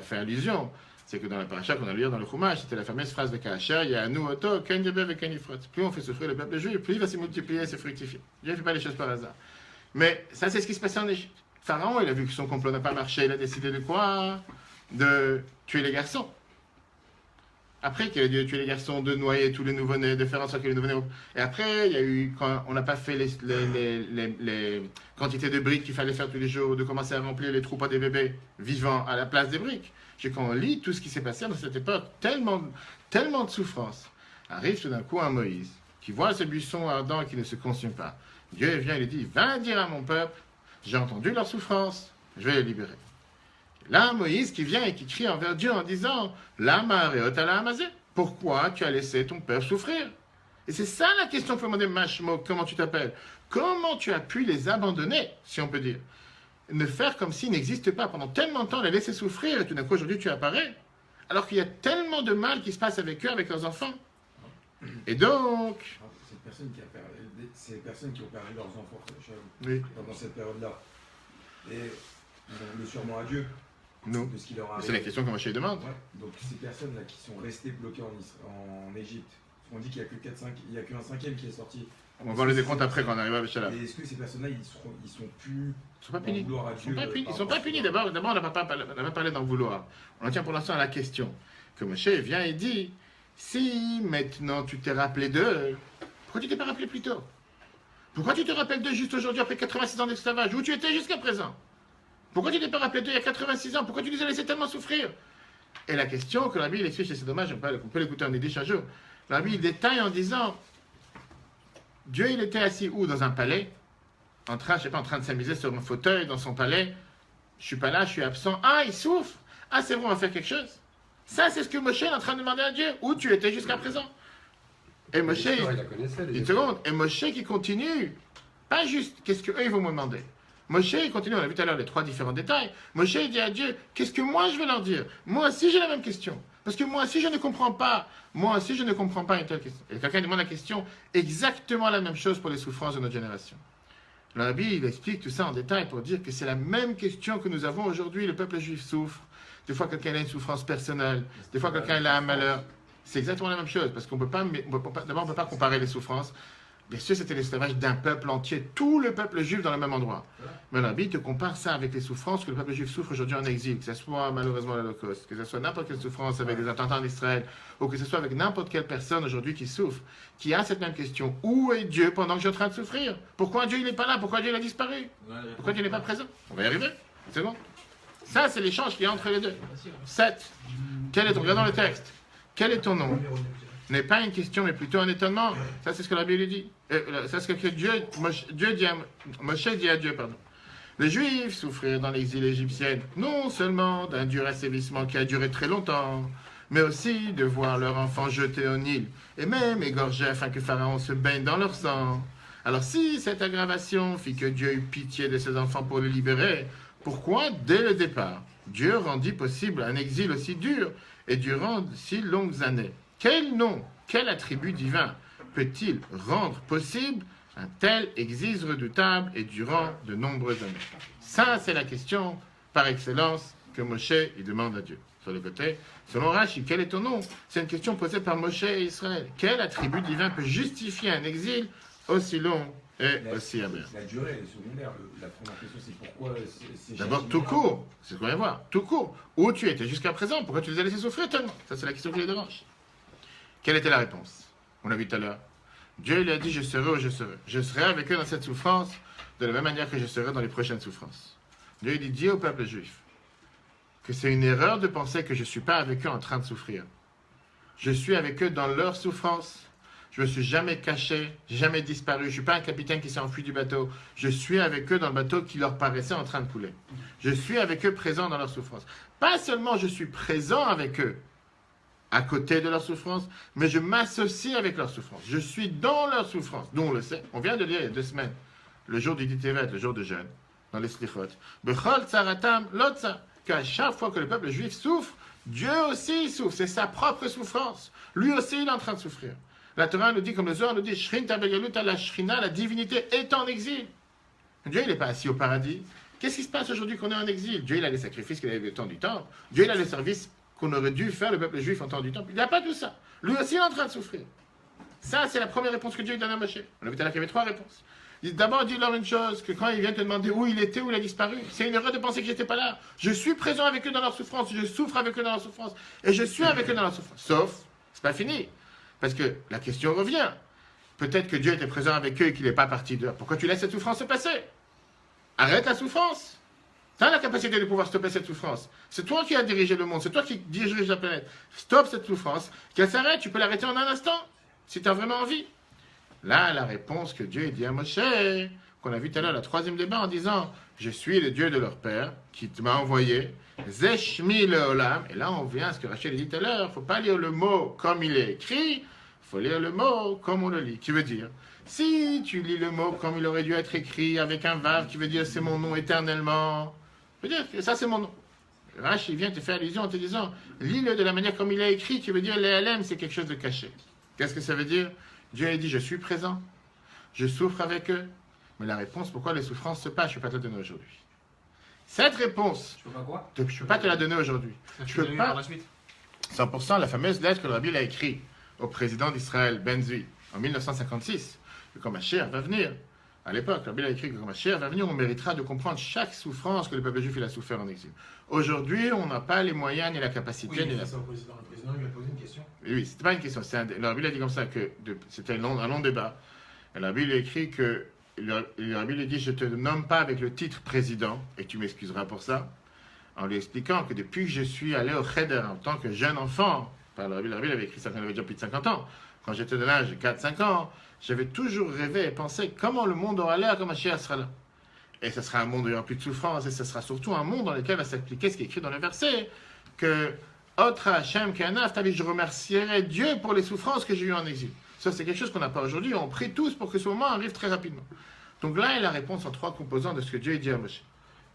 fait allusion. C'est que dans la paracha qu'on a lu dans le Chumash, c'était la fameuse phrase de Kaasher, il y a nous auto, ken yebev et ken yifrot. Plus on fait souffrir le peuple juif, plus il va se multiplier et se fructifier. Dieu ne fait pas les choses par hasard. Mais ça, c'est ce qui se passait en Égypte. Pharaon, il a vu que son complot n'a pas marché, il a décidé de quoi? De tuer les garçons. Après qu'il a dû tuer les garçons, de noyer tous les nouveau-nés, de faire en sorte que les nouveau-nés... Et après, il y a eu, quand on n'a pas fait les quantités de briques qu'il fallait faire tous les jours, de commencer à remplir les troupeaux des bébés vivants à la place des briques. Quand on lit tout ce qui s'est passé dans cette époque, tellement de souffrance, arrive tout d'un coup un Moïse, qui voit ce buisson ardent qui ne se consume pas. Dieu vient et lui dit, va dire à mon peuple, j'ai entendu leur souffrance, je vais les libérer. Là, Moïse qui vient et qui crie envers Dieu en disant, Lama reotala amazé, pourquoi tu as laissé ton peuple souffrir? Et c'est ça la question qu'il faut demander, Mashmo, comment tu t'appelles? Comment tu as pu les abandonner, si on peut dire? Ne faire comme s'ils n'existent pas pendant tellement de temps, les laisser souffrir, et tout d'un coup aujourd'hui tu apparais, alors qu'il y a tellement de mal qui se passe avec eux, avec leurs enfants. Et donc... Ces personnes qui ont perdu leurs enfants oui. pendant cette période-là, et ils ont le sûrement à Dieu Nous. de ce qui leur arrive. C'est la question que Moshe demande. Ouais. Donc ces personnes-là qui sont restées bloquées en Égypte, on dit qu'il n'y a qu'un cinquième qui est sorti. On va voir le décompte après quand on arrive à Béchalam. Et est-ce que ces personnes-là, ils sont plus... Ils sont pas punis. Ils Ils sont pas punis. D'abord, on n'a pas parlé d'en vouloir. On en tient pour l'instant à la question que Moshe vient et dit, si maintenant tu t'es rappelé d'eux, pourquoi tu t'es pas rappelé plus tôt? Pourquoi tu te rappelles d'eux juste aujourd'hui après 86 ans d'esclavage? Où tu étais jusqu'à présent? Pourquoi tu t'es pas rappelé d'eux il y a 86 ans? Pourquoi tu les as laissés tellement souffrir? Et la question que la Bible explique, et c'est dommage, on peut l'écouter en Yiddish un jour, la Bible détaille en disant, Dieu il était assis où? Dans un palais, en train de s'amuser sur un fauteuil dans son palais. Je suis pas là, je suis absent. Ah, il souffre. Ah, c'est vrai, on va faire quelque chose. Ça, c'est ce que Moshe est en train de demander à Dieu. Où tu étais jusqu'à présent? Et Moshe, une seconde, et Moshe qui continue, pas juste, qu'est-ce qu'eux ils vont me demander? Moshe il continue, on a vu tout à l'heure les 3 différents détails. Moshe il dit à Dieu, qu'est-ce que moi je vais leur dire? Moi aussi j'ai la même question. Parce que moi aussi je ne comprends pas. Moi aussi je ne comprends pas une telle question. Et quelqu'un demande la question, exactement la même chose pour les souffrances de notre génération. Le Rabbi il explique tout ça en détail pour dire que c'est la même question que nous avons aujourd'hui. Le peuple juif souffre. Des fois quelqu'un a une souffrance personnelle. Des fois quelqu'un a un malheur. C'est exactement la même chose, parce qu'on ne peut pas, d'abord, on ne peut pas comparer les souffrances. Bien sûr, c'était l'esclavage d'un peuple entier, tout le peuple juif dans le même endroit. Mais la Bible te compare ça avec les souffrances que le peuple juif souffre aujourd'hui en exil, que ce soit malheureusement l'Holocauste, que ce soit n'importe quelle souffrance avec des attentats en Israël, ou que ce soit avec n'importe quelle personne aujourd'hui qui souffre, qui a cette même question. Où est Dieu pendant que je suis en train de souffrir? Pourquoi Dieu n'est pas là? Pourquoi Dieu a disparu? Pourquoi Dieu n'est pas présent? On va y arriver. C'est bon? Ça, c'est l'échange qu'il y a entre les deux. 7. Regardons le texte. Quel est ton nom? N'est pas une question, mais plutôt un étonnement. Ça, c'est ce que la Bible dit. C'est ce que Moshe dit à Dieu. Les Juifs souffrirent dans l'exil égyptien, non seulement d'un dur assévissement qui a duré très longtemps, mais aussi de voir leurs enfants jetés au Nil, et même égorgés afin que Pharaon se baigne dans leur sang. Alors si cette aggravation fit que Dieu eut pitié de ses enfants pour les libérer, pourquoi, dès le départ, Dieu rendit possible un exil aussi dur et durant si longues années? Quel nom, quel attribut divin peut-il rendre possible un tel exil redoutable et durant de nombreuses années? Ça, c'est la question par excellence que Moshe il demande à Dieu. Sur le côté, selon Rashi, quel est ton nom? C'est une question posée par Moshe et Israël. Quel attribut divin peut justifier un exil aussi long et aussi Amer. La durée, elle est secondaire. La première question, c'est pourquoi c'est D'abord, tout court, c'est ce qu'on vient voir, tout court. Où tu étais jusqu'à présent? Pourquoi tu les as laissés souffrir tellement? Ça, c'est la question qui les dérange. Quelle était la réponse? On l'a vu tout à l'heure. Dieu lui a dit, je serai où je serai. Je serai avec eux dans cette souffrance, de la même manière que je serai dans les prochaines souffrances. Dieu lui dit, dis au peuple juif que c'est une erreur de penser que je ne suis pas avec eux en train de souffrir. Je suis avec eux dans leur souffrance. Je ne me suis jamais caché, jamais disparu. Je ne suis pas un capitaine qui s'est enfui du bateau. Je suis avec eux dans le bateau qui leur paraissait en train de couler. Je suis avec eux présent dans leur souffrance. Pas seulement je suis présent avec eux, à côté de leur souffrance, mais je m'associe avec leur souffrance. Je suis dans leur souffrance. Nous, on le sait. On vient de lire il y a 2 semaines, le jour du Ditevet, le jour de jeûne, dans les Slichot. Bechol tsaratam lotza, qu'à chaque fois que le peuple juif souffre, Dieu aussi souffre. C'est sa propre souffrance. Lui aussi, il est en train de souffrir. La Torah nous dit, comme le Zohar nous dit, Shrinta begaluta la Shrina, la divinité est en exil. Dieu, il n'est pas assis au paradis. Qu'est-ce qui se passe aujourd'hui qu'on est en exil? Dieu, il a les sacrifices qu'il avait au temps du temple. Dieu, il a les services qu'on aurait dû faire le peuple juif en temps du temple. Il n'a pas tout ça. Lui aussi, il est en train de souffrir. Ça, c'est la première réponse que Dieu donne à Moshe. On a vu tout à l'heure qu'il y avait 3 réponses. D'abord, dis-leur une chose, que quand il vient te demander où il était, où il a disparu, c'est une erreur de penser que j'étais pas là. Je suis présent avec eux dans leur souffrance, je souffre avec eux dans leur souffrance, et je suis avec eux dans leur souffrance. Sauf, c'est pas fini. Parce que la question revient. Peut-être que Dieu était présent avec eux et qu'il n'est pas parti d'eux. Pourquoi tu laisses cette souffrance se passer? Arrête la souffrance. Tu as la capacité de pouvoir stopper cette souffrance. C'est toi qui as dirigé le monde, c'est toi qui dirige la planète. Stop cette souffrance, qu'elle s'arrête, tu peux l'arrêter en un instant, si tu as vraiment envie. Là, la réponse que Dieu dit à Moshe, qu'on a vu tout à l'heure, le 3e débat, en disant « Je suis le Dieu de leur père, qui m'a envoyé, Zeshmi leolam ». Et là, on vient à ce que Rachel dit tout à l'heure, il ne faut pas lire le mot comme il est écrit, il faut lire le mot comme on le lit. Qui veut dire, si tu lis le mot comme il aurait dû être écrit, avec un vav qui veut dire « c'est mon nom éternellement », ça veut dire que ça, c'est mon nom. Rachel vient te faire allusion en te disant « lis-le de la manière comme il est écrit », qui veut dire « l'ELM », c'est quelque chose de caché. Qu'est-ce que ça veut dire? Dieu a dit, je suis présent, je souffre avec eux. Mais la réponse, pourquoi les souffrances se passent, je ne peux pas te la donner aujourd'hui. Cette réponse, Tu peux pas quoi? je ne peux pas te la donner aujourd'hui. Je ne peux pas. 100%, la fameuse lettre que le Rabbi a écrite au président d'Israël, Ben Zvi, en 1956, que quand Mashiach va venir, à l'époque, le Rabbi a écrit que quand Mashiach va venir, on méritera de comprendre chaque souffrance que le peuple juif il a souffert en exil. Aujourd'hui, on n'a pas les moyens ni la capacité. Oui, ça au président. Le président lui a posé une question. Oui, c'était pas une question. Le Rabbi a dit comme ça que c'était un long débat. Et le Rabbi lui a écrit que le Rabbi lui dit, je te nomme pas avec le titre président, et tu m'excuseras pour ça, en lui expliquant que depuis que je suis allé au Cheder en tant que jeune enfant, le Rabbi avait écrit ça quand il avait déjà plus de 50 ans, quand j'étais de l'âge de 4-5 ans, j'avais toujours rêvé et pensé comment le monde aura l'air quand Mashiach sera là. Et ce sera un monde où il n'y aura plus de souffrance, et ce sera surtout un monde dans lequel va s'appliquer ce qui est écrit dans le verset, que Otra Hashem Kanaf, je remercierai Dieu pour les souffrances que j'ai eues en exil. Ça, c'est quelque chose qu'on n'a pas aujourd'hui. On prie tous pour que ce moment arrive très rapidement. Donc là est la réponse en 3 composants de ce que Dieu dit à Moshe.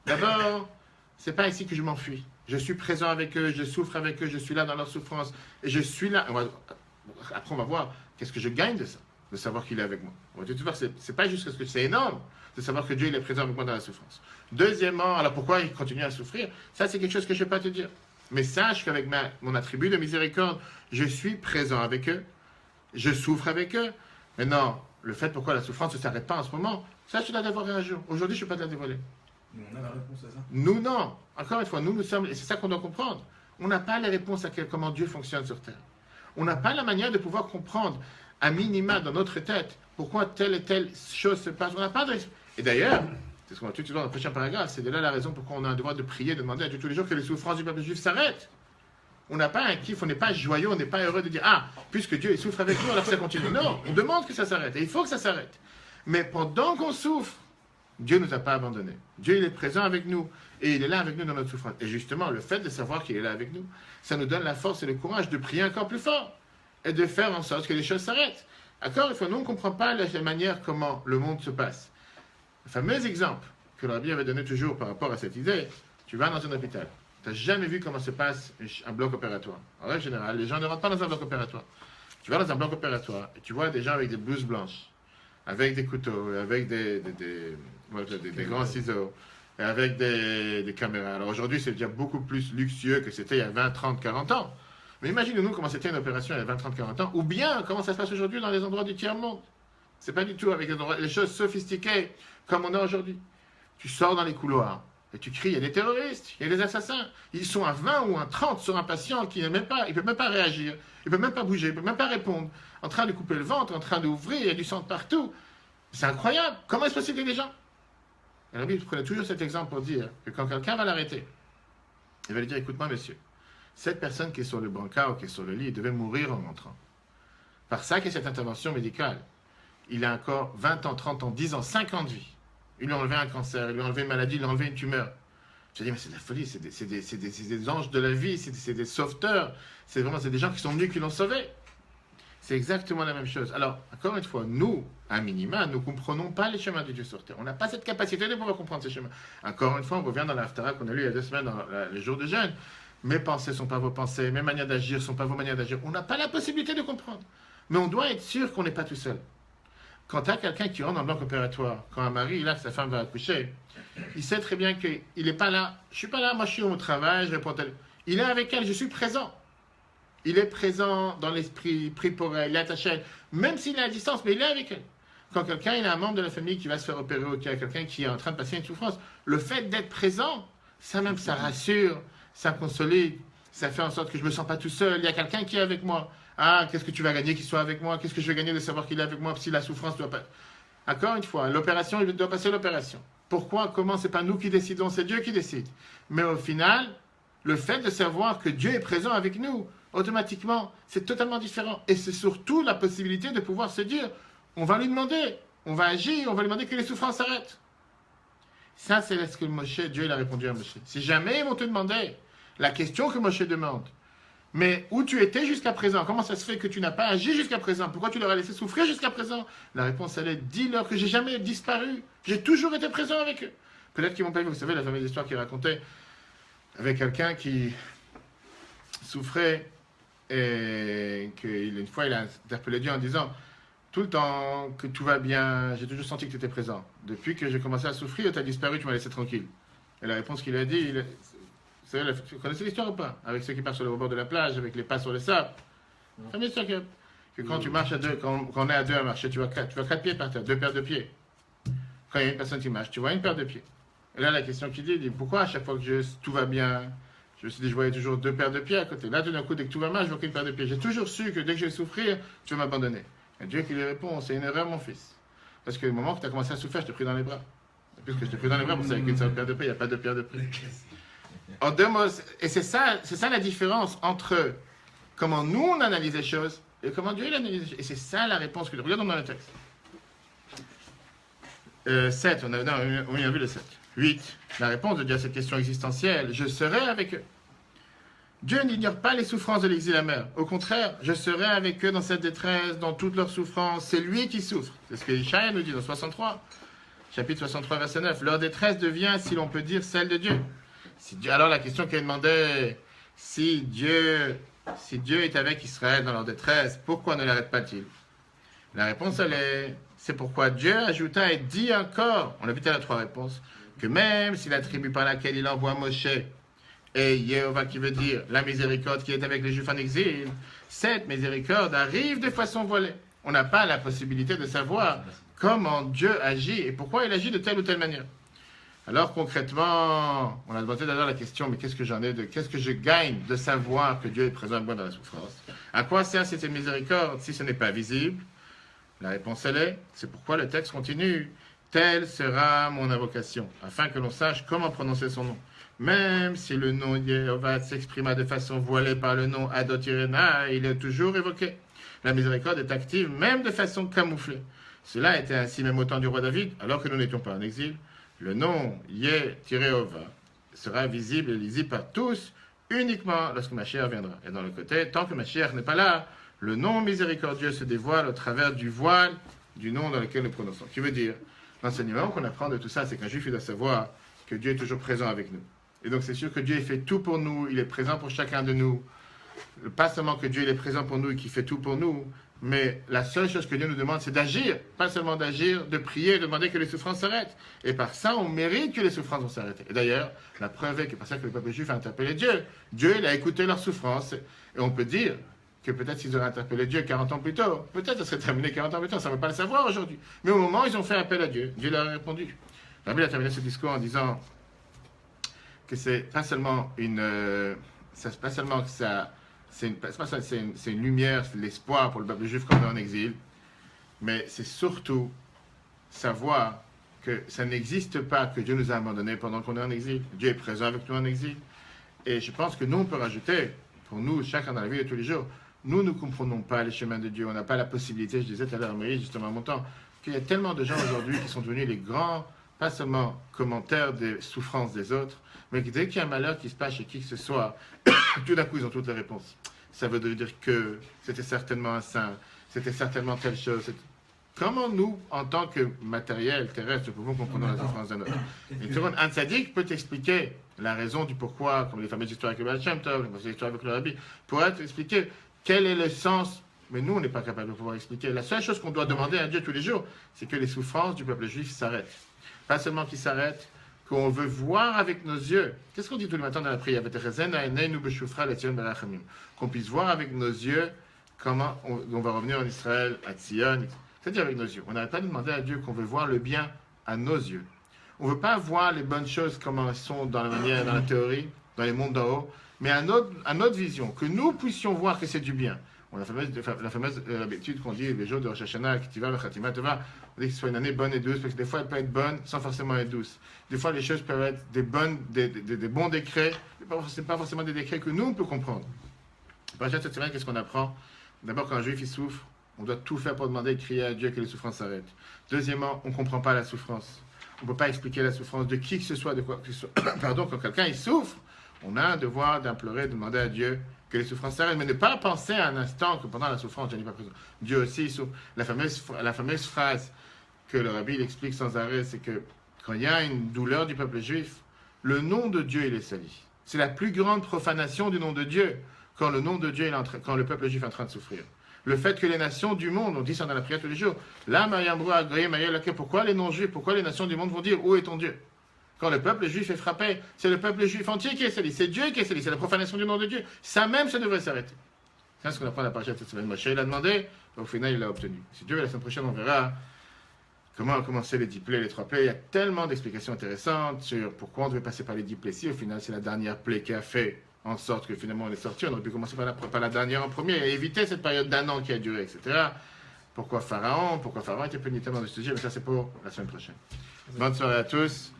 D'abord, c'est pas ici que je m'enfuis. Je suis présent avec eux, je souffre avec eux, je suis là dans leur souffrance, et je suis là. Après, on va voir qu'est-ce que je gagne de ça, de savoir qu'il est avec moi. On va tout voir, c'est pas juste parce que c'est énorme de savoir que Dieu il est présent avec moi dans la souffrance. Deuxièmement, alors pourquoi il continue à souffrir? Ça, c'est quelque chose que je ne peux pas te dire. Mais sache qu'avec mon attribut de miséricorde, je suis présent avec eux, je souffre avec eux. Maintenant, le fait pourquoi la souffrance ne s'arrête pas en ce moment, ça, je dois la dévoiler un jour. Aujourd'hui, je ne peux pas te la dévoiler. Nous, on a la réponse à ça. Nous, non. Encore une fois, nous sommes, et c'est ça qu'on doit comprendre. On n'a pas les réponses à comment Dieu fonctionne sur Terre. On n'a pas la manière de pouvoir comprendre, à minima, dans notre tête, pourquoi telle et telle chose se passe. On n'a pas de... Et d'ailleurs, c'est ce qu'on va tout de suite voir dans le prochain paragraphe, c'est de là la raison pourquoi on a un devoir de prier, de demander à Dieu tous les jours que les souffrances du peuple juif s'arrêtent. On n'a pas un kiff, on n'est pas joyeux, on n'est pas heureux de dire « Ah, puisque Dieu il souffre avec nous, alors ça continue. » Non, on demande que ça s'arrête, et il faut que ça s'arrête. Mais pendant qu'on souffre, Dieu ne nous a pas abandonnés. Dieu, il est présent avec nous, et il est là avec nous dans notre souffrance. Et justement, le fait de savoir qu'il est là avec nous, ça nous donne la force et le courage de prier encore plus fort, et de faire en sorte que les choses s'arrêtent. D'accord? Il faut, nous, on ne comprend pas la manière comment le monde se passe. Le fameux exemple que le Rabbi avait donné toujours par rapport à cette idée, tu vas dans un hôpital, tu n'as jamais vu comment se passe un bloc opératoire. En règle générale, les gens ne rentrent pas dans un bloc opératoire. Tu vas dans un bloc opératoire et tu vois des gens avec des blouses blanches, avec des couteaux, avec des grands ciseaux, et avec des caméras. Alors aujourd'hui, c'est déjà beaucoup plus luxueux que c'était il y a 20, 30, 40 ans. Mais imaginez-nous comment c'était une opération il y a 20, 30, 40 ans, ou bien comment ça se passe aujourd'hui dans les endroits du tiers-monde. C'est pas du tout avec les choses sophistiquées comme on a aujourd'hui. Tu sors dans les couloirs et tu cries, il y a des terroristes, il y a des assassins. Ils sont à 20 ou à 30 sur un patient qui n'est même pas, il peut même pas réagir, il peut même pas bouger, il peut même pas répondre, en train de couper le ventre, en train d'ouvrir, il y a du sang de partout. C'est incroyable. Comment est-ce possible qu'il y ait des gens? Et la Bible prenait toujours cet exemple pour dire que quand quelqu'un va l'arrêter, il va lui dire, écoute-moi monsieur, cette personne qui est sur le brancard ou qui est sur le lit devait mourir en rentrant. Par ça qu'il y a cette intervention médicale, il a encore 20 ans, 30 ans, 10 ans, 5 ans de vie. Il lui a enlevé un cancer, il lui a enlevé une maladie, il lui a enlevé une tumeur. Je dis, mais c'est de la folie, c'est des anges de la vie, c'est des sauveteurs, c'est des gens qui sont venus, qui l'ont sauvé. C'est exactement la même chose. Alors, encore une fois, nous, à minima, nous ne comprenons pas les chemins de Dieu sur terre. On n'a pas cette capacité de pouvoir comprendre ces chemins. Encore une fois, on revient dans l'Haftara qu'on a lu il y a 2 semaines, dans les jours de jeûne. Mes pensées ne sont pas vos pensées, mes manières d'agir ne sont pas vos manières d'agir. On n'a pas la possibilité de comprendre. Mais on doit être sûr qu'on n'est pas tout seul. Quand tu as quelqu'un qui rentre dans le bloc opératoire, quand un mari, là, sa femme va accoucher, il sait très bien qu'il n'est pas là. Je ne suis pas là, moi je suis au travail, je réponds à tel. Il est avec elle, je suis présent. Il est présent dans l'esprit, pris pour elle, il est attaché à elle. Même s'il est à distance, mais il est avec elle. Quand quelqu'un, il a un membre de la famille qui va se faire opérer ou qu'il y a quelqu'un qui est en train de passer une souffrance, le fait d'être présent, ça même, ça rassure, ça consolide, ça fait en sorte que je ne me sens pas tout seul, il y a quelqu'un qui est avec moi. Ah, qu'est-ce que tu vas gagner qu'il soit avec moi? Qu'est-ce que je vais gagner de savoir qu'il est avec moi si la souffrance doit pas... Encore une fois, l'opération, il doit passer l'opération. Pourquoi? Comment? C'est pas nous qui décidons, c'est Dieu qui décide. Mais au final, le fait de savoir que Dieu est présent avec nous, automatiquement, c'est totalement différent. Et c'est surtout la possibilité de pouvoir se dire, on va lui demander, on va agir, on va lui demander que les souffrances s'arrêtent. Ça, c'est ce que Dieu il a répondu à Moshe. Si jamais ils vont te demander la question que Moshe demande, mais où tu étais jusqu'à présent? Comment ça se fait que tu n'as pas agi jusqu'à présent? Pourquoi tu leur as laissé souffrir jusqu'à présent? La réponse, elle est, dis-leur que j'ai jamais disparu. J'ai toujours été présent avec eux. Peut-être qu'ils m'ont pas vu. Vous savez, la fameuse histoire qu'il racontait avec quelqu'un qui souffrait et qu'une fois, il a interpellé Dieu en disant, tout le temps que tout va bien, j'ai toujours senti que tu étais présent. Depuis que j'ai commencé à souffrir, tu as disparu, tu m'as laissé tranquille. Et la réponse qu'il a dit, vous connaissez l'histoire ou pas? Avec ceux qui partent sur le bord de la plage, avec les pas sur le sable. C'est une histoire que quand tu marches à deux, quand on est à deux à marcher, tu vois quatre pieds par terre, 2 paires de pieds. Quand il y a une personne qui marche, tu vois une paire de pieds. Et là, la question qu'il dit, pourquoi à chaque fois que tout va bien, je me suis dit, je voyais toujours 2 paires de pieds à côté. Là, tout d'un coup, dès que tout va mal, je vois qu'une paire de pieds. J'ai toujours su que dès que je vais souffrir, tu vas m'abandonner. Et Dieu qui lui répond, c'est une erreur, mon fils. Parce que le moment que tu as commencé à souffrir, je t'ai pris dans les bras. Puisque je t'ai pris dans les bras, parce qu'avec une seule paire de pieds, il n'y a pas de paire de pieds. En 2 mots, et c'est ça la différence entre comment nous on analyse les choses et comment Dieu il analyse les choses. Et c'est ça la réponse que regardons dans le texte. 7, on a vu le 7. 8, la réponse de Dieu à cette question existentielle, je serai avec eux. Dieu n'ignore pas les souffrances de l'exil amer. Au contraire, je serai avec eux dans cette détresse, dans toutes leurs souffrances. C'est lui qui souffre. C'est ce que Ishaïa nous dit dans 63, chapitre 63, verset 9. Leur détresse devient, si l'on peut dire, celle de Dieu. Alors la question qu'elle demandait, si Dieu est avec Israël dans leur détresse, pourquoi ne l'arrête pas-t-il? La réponse, c'est pourquoi Dieu ajouta et dit encore, on a vu à la 3 réponses, que même si la tribu par laquelle il envoie Moshe et Jéhovah qui veut dire la miséricorde qui est avec les Juifs en exil, cette miséricorde arrive de façon voilée. On n'a pas la possibilité de savoir comment Dieu agit et pourquoi il agit de telle ou telle manière. Alors concrètement, on a demandé d'ailleurs la question, mais qu'est-ce que je gagne de savoir que Dieu est présent avec moi dans la souffrance? À quoi sert cette miséricorde si ce n'est pas visible? La réponse c'est pourquoi le texte continue. Telle sera mon invocation, afin que l'on sache comment prononcer son nom. Même si le nom Jéhovah s'exprima de façon voilée par le nom Adot Irena, il est toujours évoqué. La miséricorde est active même de façon camouflée. Cela était ainsi même au temps du roi David, alors que nous n'étions pas en exil. Le nom Yeh-Ova sera visible et lisible par tous uniquement lorsque Mashiach viendra. Et dans le côté, tant que Mashiach n'est pas là, le nom miséricordieux se dévoile au travers du voile du nom dans lequel nous prononçons. Qui veut dire, l'enseignement qu'on apprend de tout ça, c'est qu'un juif il doit savoir que Dieu est toujours présent avec nous. Et donc c'est sûr que Dieu il fait tout pour nous, il est présent pour chacun de nous. Pas seulement que Dieu il est présent pour nous et qu'il fait tout pour nous, mais la seule chose que Dieu nous demande, c'est d'agir. Pas seulement d'agir, de prier, de demander que les souffrances s'arrêtent. Et par ça, on mérite que les souffrances vont s'arrêter. Et d'ailleurs, la preuve est que c'est pour ça que le peuple juif a interpellé Dieu. Dieu, il a écouté leurs souffrances. Et on peut dire que peut-être s'ils auraient interpellé Dieu 40 ans plus tôt, peut-être ça serait terminé 40 ans plus tôt, ça ne va pas le savoir aujourd'hui. Mais au moment où ils ont fait appel à Dieu, Dieu leur a répondu. La Bible a terminé ce discours en disant que c'est pas seulement c'est pas seulement que c'est une lumière, c'est l'espoir pour le peuple juif quand on est en exil, mais c'est surtout savoir que ça n'existe pas que Dieu nous a abandonnés pendant qu'on est en exil. Dieu est présent avec nous en exil. Et je pense que nous, on peut rajouter, pour nous, chacun dans la vie de tous les jours, nous ne comprenons pas les chemins de Dieu. On n'a pas la possibilité, je disais tout à l'heure à Moïse, justement à mon temps, qu'il y a tellement de gens aujourd'hui qui sont devenus les grands, pas seulement commentaires des souffrances des autres, mais que dès qu'il y a un malheur qui se passe chez qui que ce soit, tout d'un coup, ils ont toutes les réponses. Ça veut dire que c'était certainement un saint, c'était certainement telle chose. Comment nous, en tant que matériel terrestre, pouvons comprendre la souffrance d'un autre? Une seconde, un tzaddik peut expliquer la raison du pourquoi, comme les fameuses histoires avec le Baal Shem Tov, les fameuses histoires avec le Rabbi, pourrait expliquer quel est le sens, mais nous, on n'est pas capable de pouvoir expliquer. La seule chose qu'on doit demander à Dieu tous les jours, c'est que les souffrances du peuple juif s'arrêtent. Pas seulement qu'ils s'arrêtent, qu'on veut voir avec nos yeux. Qu'est-ce qu'on dit tous les matins dans la prière? Qu'on puisse voir avec nos yeux comment on va revenir en Israël, à Tzion, c'est-à-dire avec nos yeux. On n'arrête pas de demander à Dieu qu'on veut voir le bien à nos yeux. On ne veut pas voir les bonnes choses comme elles sont dans la manière, dans la théorie, dans les mondes d'en haut, mais à notre vision, que nous puissions voir que c'est du bien. On a la fameuse habitude qu'on dit les jours de Rosh Hashanah, Ketiva, Khatima Tova, on dit que ce soit une année bonne et douce, parce que des fois elle peut être bonne sans forcément être douce. Des fois les choses peuvent être des bons décrets, mais ce n'est pas forcément des décrets que nous on peut comprendre. Par exemple, cette semaine, qu'est-ce qu'on apprend? D'abord, quand un juif il souffre, on doit tout faire pour demander et crier à Dieu que les souffrances s'arrêtent. Deuxièmement, on ne comprend pas la souffrance. On ne peut pas expliquer la souffrance de qui que ce soit, de quoi que ce soit. Pardon, quand quelqu'un il souffre, on a un devoir d'implorer, de demander à Dieu que les souffrances s'arrêtent, mais ne pas penser à un instant que pendant la souffrance, Dieu n'est pas présent. Dieu aussi souffre. La fameuse phrase que le Rabbi explique sans arrêt, c'est que quand il y a une douleur du peuple juif, le nom de Dieu il est sali. C'est la plus grande profanation du nom de Dieu quand le nom de Dieu quand le peuple juif est en train de souffrir. Le fait que les nations du monde, on dit ça dans la prière tous les jours, là, pourquoi les non-juifs, pourquoi les nations du monde vont dire où est ton Dieu? Quand le peuple juif est frappé, c'est le peuple juif entier qui est sali, c'est Dieu qui est sali, c'est la profanation du nom de Dieu. Ça même, ça devrait s'arrêter. C'est ce qu'on apprend à la parasha cette semaine. Moshe l'a demandé, au final il l'a obtenu. Si Dieu veut, la semaine prochaine, on verra comment commencer les 10 plaies, les 3 plaies. Il y a tellement d'explications intéressantes sur pourquoi on devait passer par les 10 plaies. Si au final c'est la dernière plaie qui a fait en sorte que finalement on est sorti, on aurait pu commencer par la dernière en premier et éviter cette période d'un an qui a duré, etc. Pourquoi Pharaon était puni tellement de sujets, mais ça c'est pour la semaine prochaine. Bonne soirée à tous.